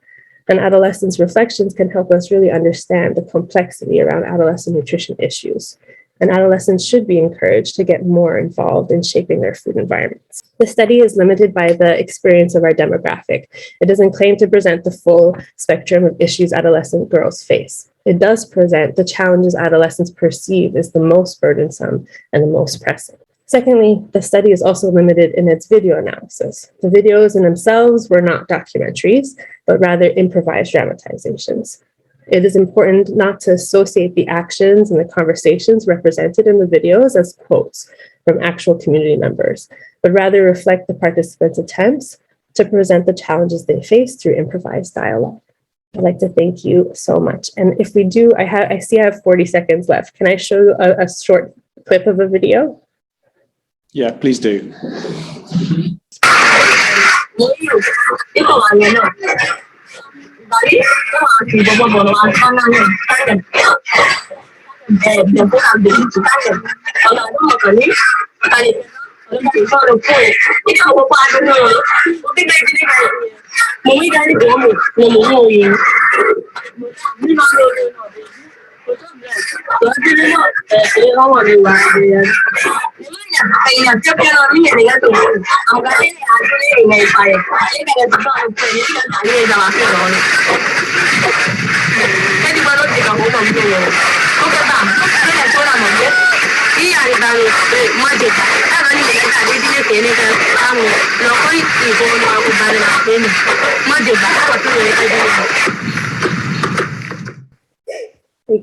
And adolescents' reflections can help us really understand the complexity around adolescent nutrition issues. And adolescents should be encouraged to get more involved in shaping their food environments. The study is limited by the experience of our demographic. It doesn't claim to present the full spectrum of issues adolescent girls face. It does present the challenges adolescents perceive as the most burdensome and the most pressing. Secondly, the study is also limited in its video analysis. The videos in themselves were not documentaries, but rather improvised dramatizations. It is important not to associate the actions and the conversations represented in the videos as quotes from actual community members, but rather reflect the participants' attempts to present the challenges they face through improvised dialogue. I'd like to thank you so much. And if we do, I see I have 40 seconds left. Can I show you a short clip of a video? Yeah, please do.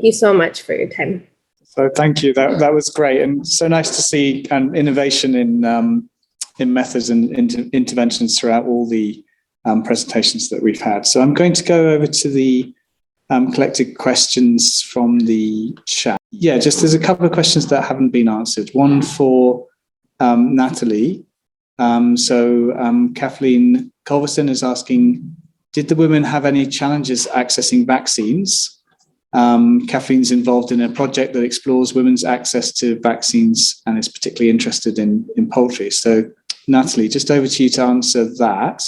you so much for your time. So thank you. That was great, and so nice to see innovation in methods and interventions throughout all the presentations that we've had. So I'm going to go over to the collected questions from the chat. Yeah, just there's a couple of questions that haven't been answered. One for Natalie. Kathleen Culverson is asking, did the women have any challenges accessing vaccines? Kathleen's involved in a project that explores women's access to vaccines and is particularly interested in poultry. So Natalie, just over to you to answer that.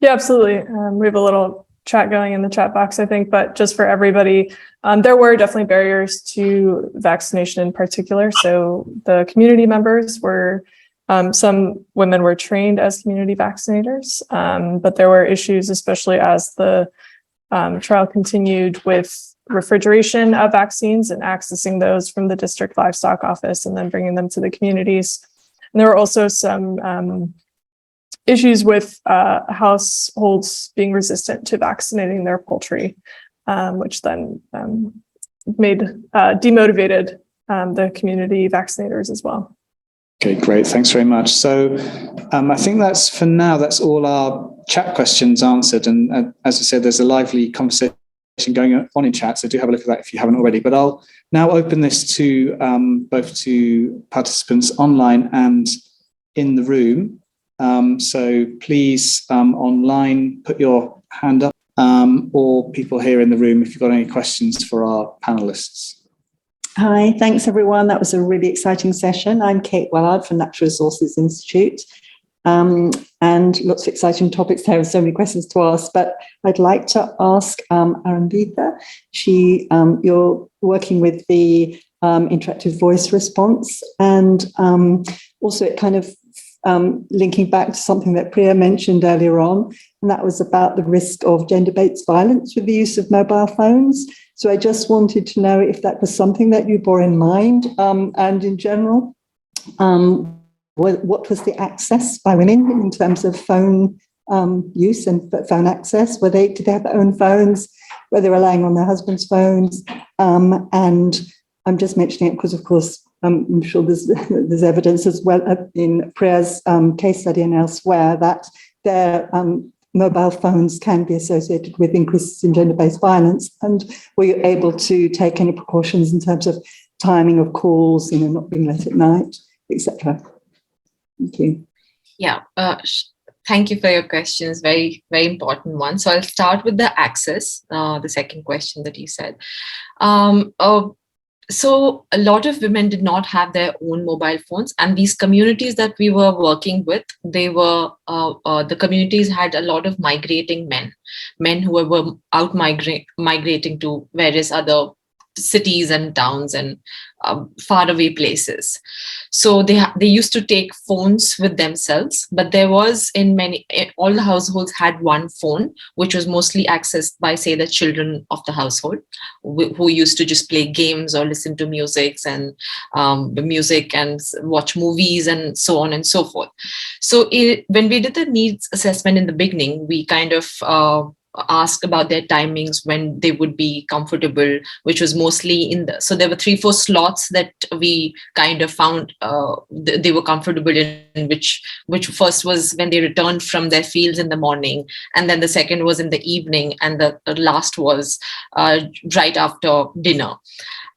Yeah, absolutely. We have a little chat going in the chat box, I think, but just for everybody, there were definitely barriers to vaccination in particular. So the community members were, some women were trained as community vaccinators, but there were issues, especially as the trial continued, with refrigeration of vaccines and accessing those from the district livestock office and then bringing them to the communities. And there were also some issues with households being resistant to vaccinating their poultry, which then demotivated the community vaccinators as well. Okay, great. Thanks very much. So I think that's, for now, that's all our chat questions answered. And as I said, there's a lively conversation going on in chat, so do have a look at that if you haven't already. But I'll now open this to both to participants online and in the room. So please, online, put your hand up, or people here in the room if you've got any questions for our panelists. Hi, thanks everyone. That was a really exciting session. I'm Kate Wellard from Natural Resources Institute. And lots of exciting topics there, so many questions to ask, but I'd like to ask Arundhita. You're working with the interactive voice response, and also it kind of linking back to something that Priya mentioned earlier on, and that was about the risk of gender-based violence with the use of mobile phones. So I just wanted to know if that was something that you bore in mind, and in general, what was the access by women in terms of phone use and phone access? Did they have their own phones? Were they relying on their husband's phones? And I'm just mentioning it because, of course, I'm sure there's evidence as well in Priya's case study and elsewhere that their mobile phones can be associated with increases in gender-based violence. And were you able to take any precautions in terms of timing of calls, not being late at night, etc.? Thank you. Yeah, thank you for your questions. Very, very important one. So I'll start with the access, the second question that you said. So a lot of women did not have their own mobile phones, and these communities that we were working with, they were, the communities had a lot of migrating men who were out migrating to various other cities and towns and faraway places. So they used to take phones with themselves, but there was all the households had one phone, which was mostly accessed by, say, the children of the household, who used to just play games or listen to music and watch movies and so on and so forth. So when we did the needs assessment in the beginning, we kind of asked about their timings when they would be comfortable, which was mostly so there were 3-4 slots that we kind of found they were comfortable in, which first was when they returned from their fields in the morning, and then the second was in the evening, and the last was right after dinner.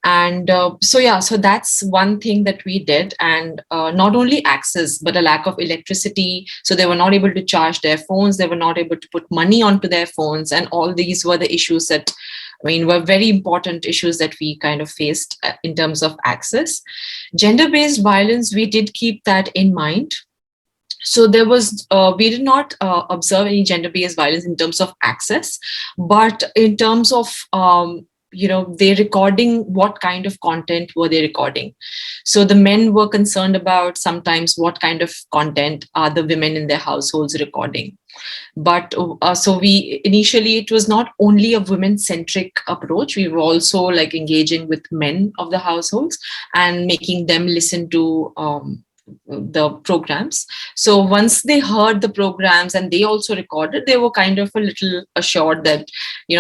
And so that's one thing that we did. And not only access, but a lack of electricity. So they were not able to charge their phones. They were not able to put money onto their phones. And all these were the issues that, were very important issues that we kind of faced in terms of access. Gender-based violence, we did keep that in mind. So there was, we did not observe any gender-based violence in terms of access, but in terms of, they recording, what kind of content were they recording? So the men were concerned about sometimes what kind of content are the women in their households recording. But so initially it was not only a women-centric approach. We were also like engaging with men of the households and making them listen to the programs. So once they heard the programs and they also recorded, they were kind of a little assured that,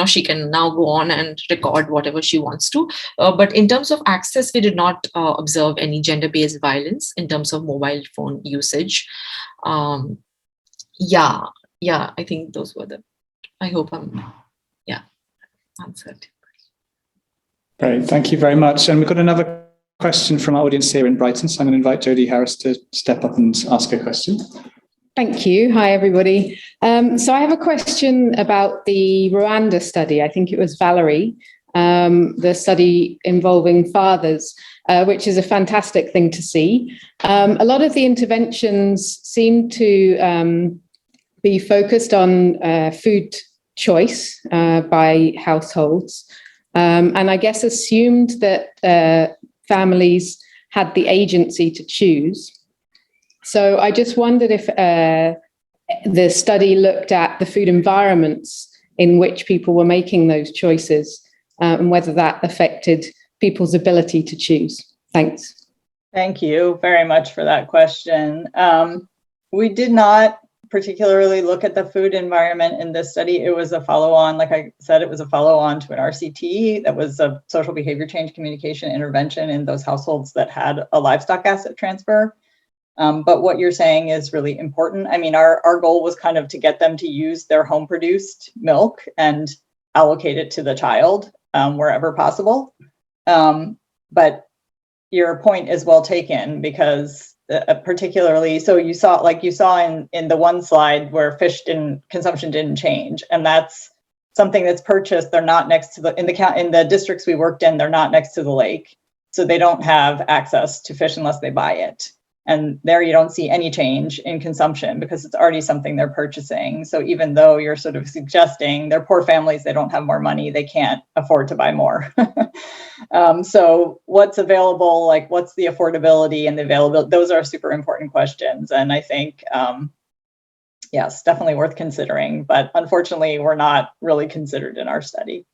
she can now go on and record whatever she wants to. But in terms of access, we did not observe any gender-based violence in terms of mobile phone usage. I think those were I hope I'm answered. Great, thank you very much. And we've got another question from our audience here in Brighton. So I'm going to invite Jodie Harris to step up and ask a question. Thank you. Hi, everybody. So I have a question about the Rwanda study. I think it was Valerie, the study involving fathers, which is a fantastic thing to see. A lot of the interventions seem to be focused on food choice by households. And I guess assumed that families had the agency to choose. So I just wondered if the study looked at the food environments in which people were making those choices and whether that affected people's ability to choose. Thanks. Thank you very much for that question. We did not particularly look at the food environment in this study. It was a follow-on, like I said, it was a follow-on to an RCT that was a social behavior change communication intervention in those households that had a livestock asset transfer. But what you're saying is really important. I mean, our goal was kind of to get them to use their home produced milk and allocate it to the child wherever possible. But your point is well taken, because particularly, so you saw in the one slide where fish consumption didn't change, and that's something that's purchased. They're not next to in the districts we worked in, they're not next to the lake, so they don't have access to fish unless they buy it. And there you don't see any change in consumption because it's already something they're purchasing. So even though you're sort of suggesting they're poor families, they don't have more money, they can't afford to buy more. So what's available, like what's the affordability and the availability? Those are super important questions. And I think, yes, definitely worth considering. But unfortunately, we're not really considered in our study.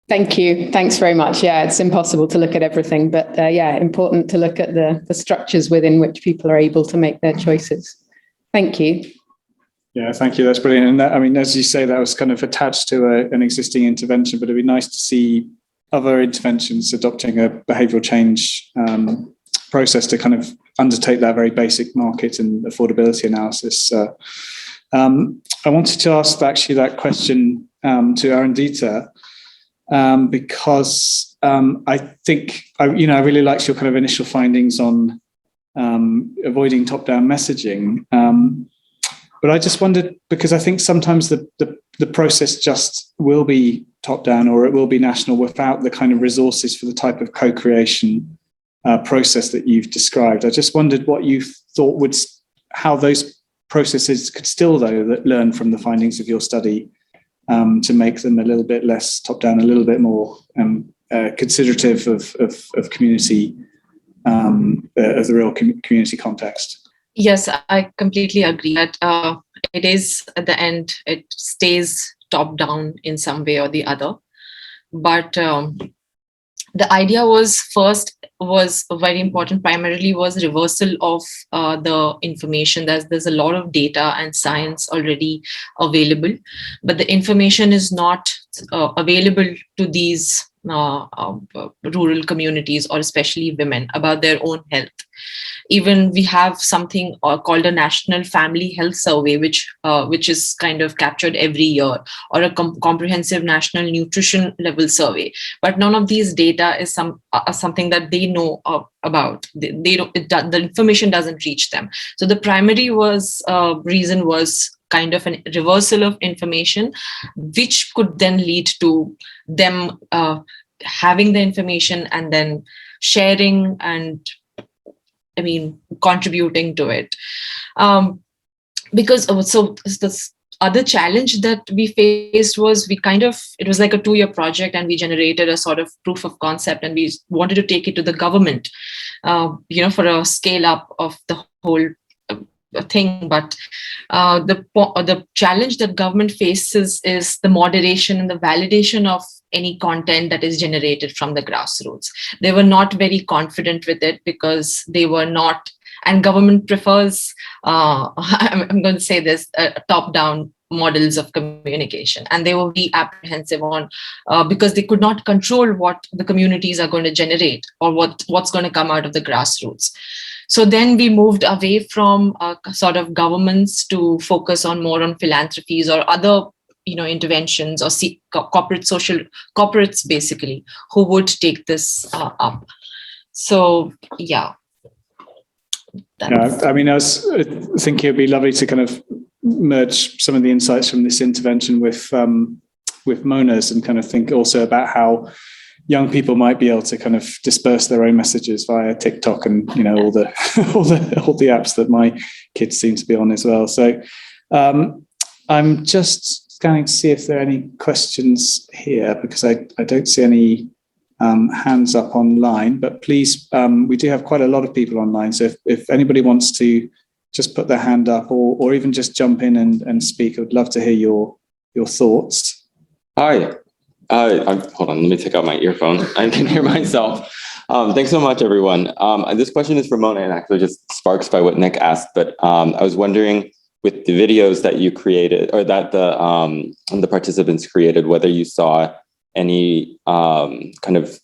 Thank you. Thanks very much. Yeah, it's impossible to look at everything, but important to look at the structures within which people are able to make their choices. Thank you. Yeah, thank you. That's brilliant. And that, I mean, as you say, that was kind of attached to an existing intervention, but it'd be nice to see other interventions adopting a behavioural change process to kind of undertake that very basic market and affordability analysis. I wanted to ask actually that question to Arundhita. Because I think, I really liked your kind of initial findings on avoiding top-down messaging. But I just wondered, because I think sometimes the process just will be top-down or it will be national without the kind of resources for the type of co-creation process that you've described. I just wondered what you thought how those processes could still, though, learn from the findings of your study to make them a little bit less top-down, a little bit more considerative of community, of the real community context. Yes, I completely agree that it is, at the end, it stays top-down in some way or the other. But the idea was very important, primarily was reversal of the information. There's a lot of data and science already available, but the information is not available to these rural communities, or especially women, about their own health. Even we have something called a National Family Health Survey, which is kind of captured every year, or a comprehensive national nutrition level survey. But none of these data is something that they know about. The information doesn't reach them. So the primary reason was kind of a reversal of information, which could then lead to them having the information and then sharing and contributing to it. Because the other challenge that we faced was it was like a 2-year project, and we generated a sort of proof of concept, and we wanted to take it to the government, for a scale up of the whole thing. But the challenge that government faces is the moderation and the validation of any content that is generated from the grassroots. They were not very confident with it because they were not and government prefers, I'm going to say this, top-down models of communication, and they were very apprehensive on because they could not control what the communities are going to generate or what's going to come out of the grassroots. So then we moved away from sort of governments to focus on more on philanthropies or other interventions, or corporates basically, who would take this up. So yeah. I mean, I was thinking it'd be lovely to kind of merge some of the insights from this intervention with Mona's, and kind of think also about how young people might be able to kind of disperse their own messages via TikTok and all the all the apps that my kids seem to be on as well. So I'm just scanning to see if there are any questions here, because I don't see any hands up online, but please, we do have quite a lot of people online. So if anybody wants to just put their hand up or even just jump in and speak, I would love to hear your thoughts. Hi. Hold on, let me take out my earphone. I can hear myself. Thanks so much, everyone. This question is for Mona and actually just sparks by what Nick asked, but I was wondering, with the videos that you created or that the participants created, whether you saw any kind of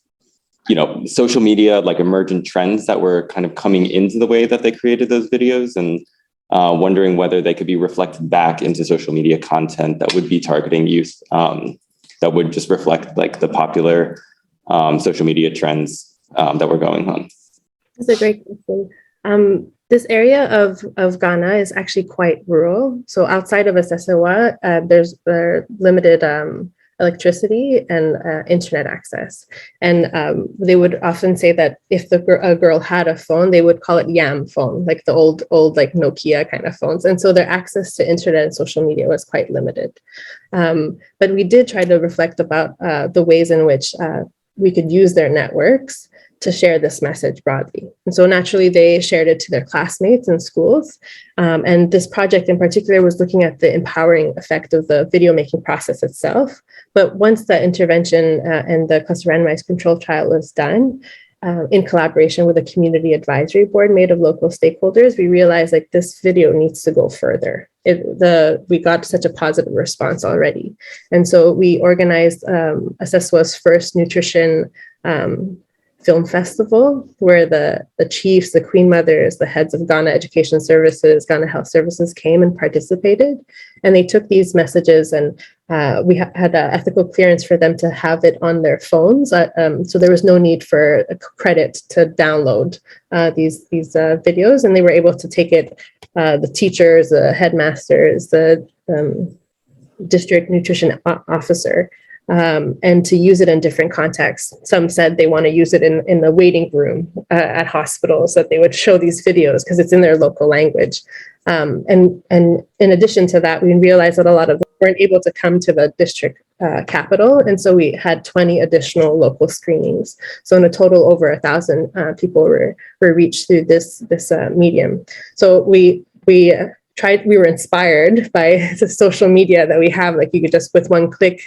social media like emergent trends that were kind of coming into the way that they created those videos, and wondering whether they could be reflected back into social media content that would be targeting youth, that would just reflect like the popular social media trends that were going on. That's a great question. This area of Ghana is actually quite rural. So outside of Assesawa, there's limited electricity and internet access. And they would often say that if a girl had a phone, they would call it yam phone, like the old like Nokia kind of phones. And so their access to internet and social media was quite limited. But we did try to reflect about the ways in which we could use their networks to share this message broadly. And so naturally, they shared it to their classmates in schools. And this project in particular was looking at the empowering effect of the video making process itself. But once the intervention and the cluster randomized control trial was done, in collaboration with a community advisory board made of local stakeholders, we realized like this video needs to go further. We got such a positive response already. And so we organized Assesawa's first nutrition film festival, where the chiefs, the queen mothers, the heads of Ghana Education Services, Ghana Health Services came and participated. And they took these messages, and we had ethical clearance for them to have it on their phones. So there was no need for a credit to download these videos, and they were able to take it, the teachers, the headmasters, the district nutrition officer, and to use it in different contexts. Some said they want to use it in the waiting room at hospitals, that they would show these videos because it's in their local language. And in addition to that, we realized that a lot of them weren't able to come to the district capital. And so we had 20 additional local screenings. So in a total, over 1,000 people were reached through this medium. So we were inspired by the social media that we have, like you could just with one click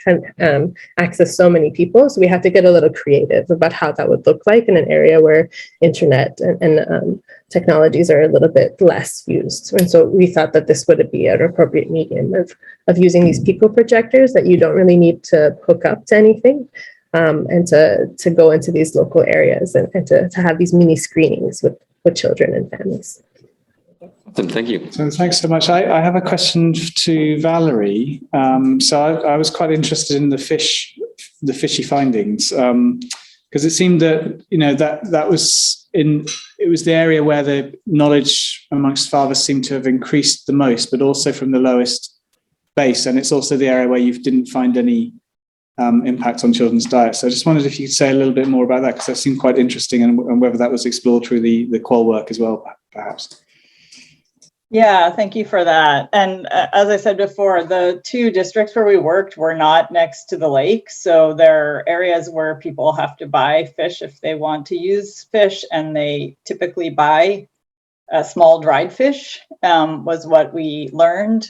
access so many people. So we had to get a little creative about how that would look like in an area where internet and technologies are a little bit less used. And so we thought that this would be an appropriate medium of using these pico projectors that you don't really need to hook up to anything, and to go into these local areas and to have these mini screenings with children and families. Thank you. So thanks so much. I have a question to Valerie. So I was quite interested in the fishy findings, because it seemed that it was the area where the knowledge amongst fathers seemed to have increased the most, but also from the lowest base, and it's also the area where you didn't find any impact on children's diet. So I just wondered if you could say a little bit more about that, because that seemed quite interesting, and whether that was explored through the qual work as well, perhaps. Yeah, thank you for that. And as I said before, the 2 districts where we worked were not next to the lake. So there are areas where people have to buy fish if they want to use fish, and they typically buy small dried fish, was what we learned.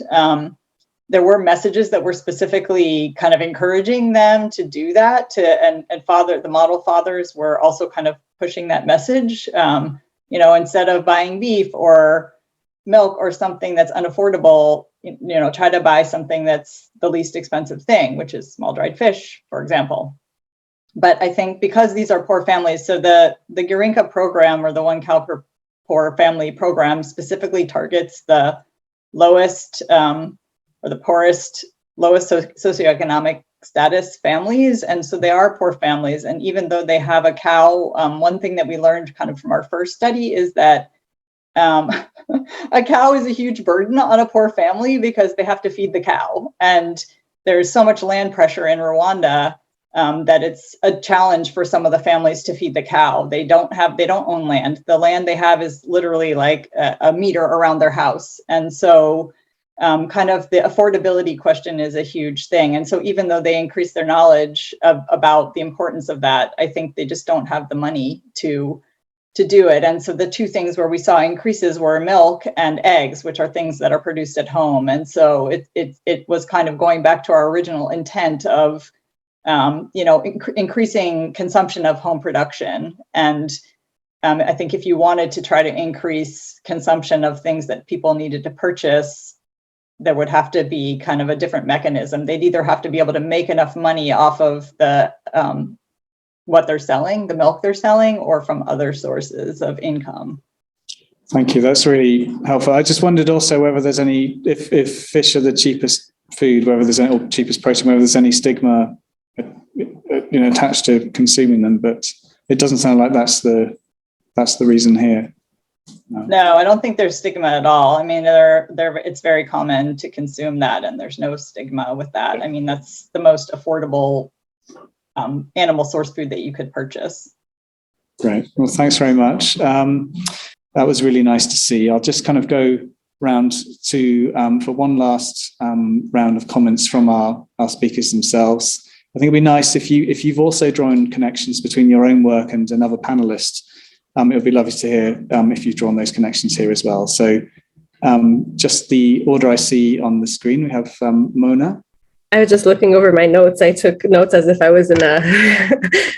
There were messages that were specifically kind of encouraging them to do that, and the model fathers were also kind of pushing that message. instead of buying beef or milk or something that's unaffordable, try to buy something that's the least expensive thing, which is small dried fish, for example. But I think because these are poor families, so the Gurinka program, or the One Cow per Poor Family program, specifically targets the lowest or the poorest, lowest socioeconomic status families. And so they are poor families. And even though they have a cow, one thing that we learned kind of from our first study is that a cow is a huge burden on a poor family because they have to feed the cow. And there's so much land pressure in Rwanda that it's a challenge for some of the families to feed the cow. They don't own land. The land they have is literally like a meter around their house. And so kind of the affordability question is a huge thing. And so even though they increase their knowledge about the importance of that, I think they just don't have the money to do it. And so the two things where we saw increases were milk and eggs, which are things that are produced at home. And so it was kind of going back to our original intent of increasing consumption of home production. And I think if you wanted to try to increase consumption of things that people needed to purchase, there would have to be kind of a different mechanism. They'd either have to be able to make enough money off of the what they're selling, the milk they're selling, or from other sources of income. Thank you. That's really helpful. I just wondered also whether there's any, if fish are the cheapest food, whether there's any, or cheapest protein, whether there's any stigma, attached to consuming them. But it doesn't sound like that's the reason here. No, I don't think there's stigma at all. I mean, it's very common to consume that, and there's no stigma with that. I mean, that's the most affordable animal source food that you could purchase. Great. Well, thanks very much. That was really nice to see. I'll just kind of go round to for one last round of comments from our speakers themselves. I think it'd be nice if you've also drawn connections between your own work and another panelist. It would be lovely to hear if you've drawn those connections here as well. So just the order I see on the screen, we have Mona. I was just looking over my notes. I took notes as if I was in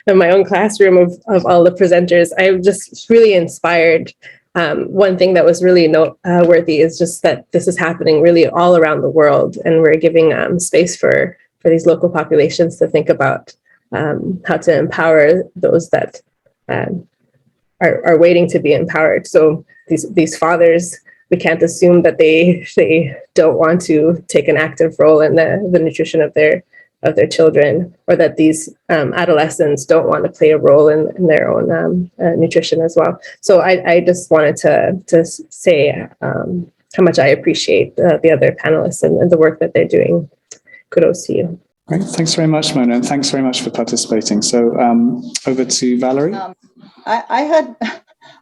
in my own classroom of all the presenters. I'm just really inspired. One thing that was really noteworthy is just that this is happening really all around the world, and we're giving space for these local populations to think about how to empower those that are waiting to be empowered. So these fathers, we can't assume that they don't want to take an active role in the nutrition of their children, or that these adolescents don't want to play a role in their own nutrition as well. So I just wanted to say how much I appreciate the other panelists and the work that they're doing. Kudos to you. Great. Thanks very much, Mona, and thanks very much for participating. So over to Valerie. I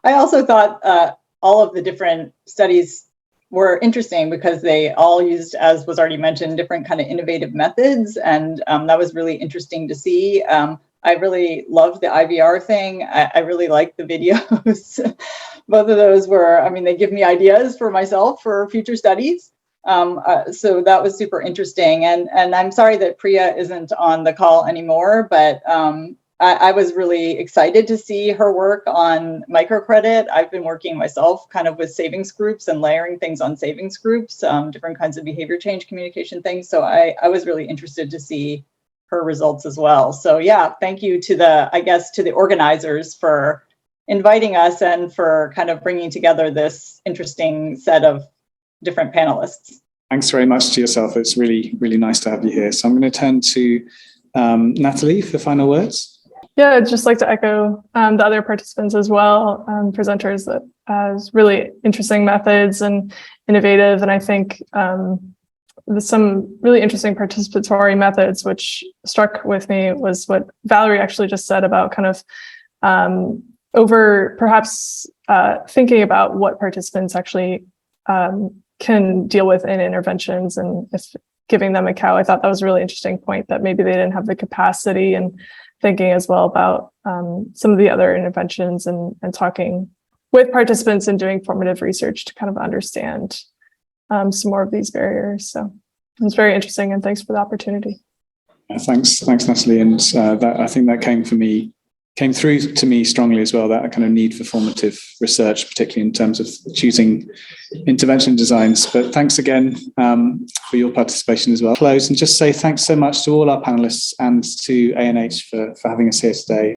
also thought all of the different studies were interesting because they all used, as was already mentioned, different kind of innovative methods. And that was really interesting to see. I really loved the IVR thing. I really liked the videos. Both of those were, they give me ideas for myself for future studies. So that was super interesting. And I'm sorry that Priya isn't on the call anymore, but I was really excited to see her work on microcredit. I've been working myself kind of with savings groups and layering things on savings groups, different kinds of behavior change communication things. So I was really interested to see her results as well. So yeah, thank you to the organizers for inviting us and for kind of bringing together this interesting set of different panelists. Thanks very much to yourself. It's really, really nice to have you here. So I'm going to turn to Natalie for final words. Yeah, I'd just like to echo the other participants as well, presenters that has really interesting methods and innovative. And I think there's some really interesting participatory methods, which struck with me was what Valerie actually just said about kind of thinking about what participants actually can deal with in interventions, and if giving them a cow. I thought that was a really interesting point, that maybe they didn't have the capacity, and thinking as well about some of the other interventions and talking with participants and doing formative research to kind of understand some more of these barriers. So it was very interesting, and thanks for the opportunity. Thanks, Natalie. And I think that came came through to me strongly as well, that kind of need for formative research, particularly in terms of choosing intervention designs. But thanks again for your participation as well. Close and just say thanks so much to all our panelists and to ANH for having us here today.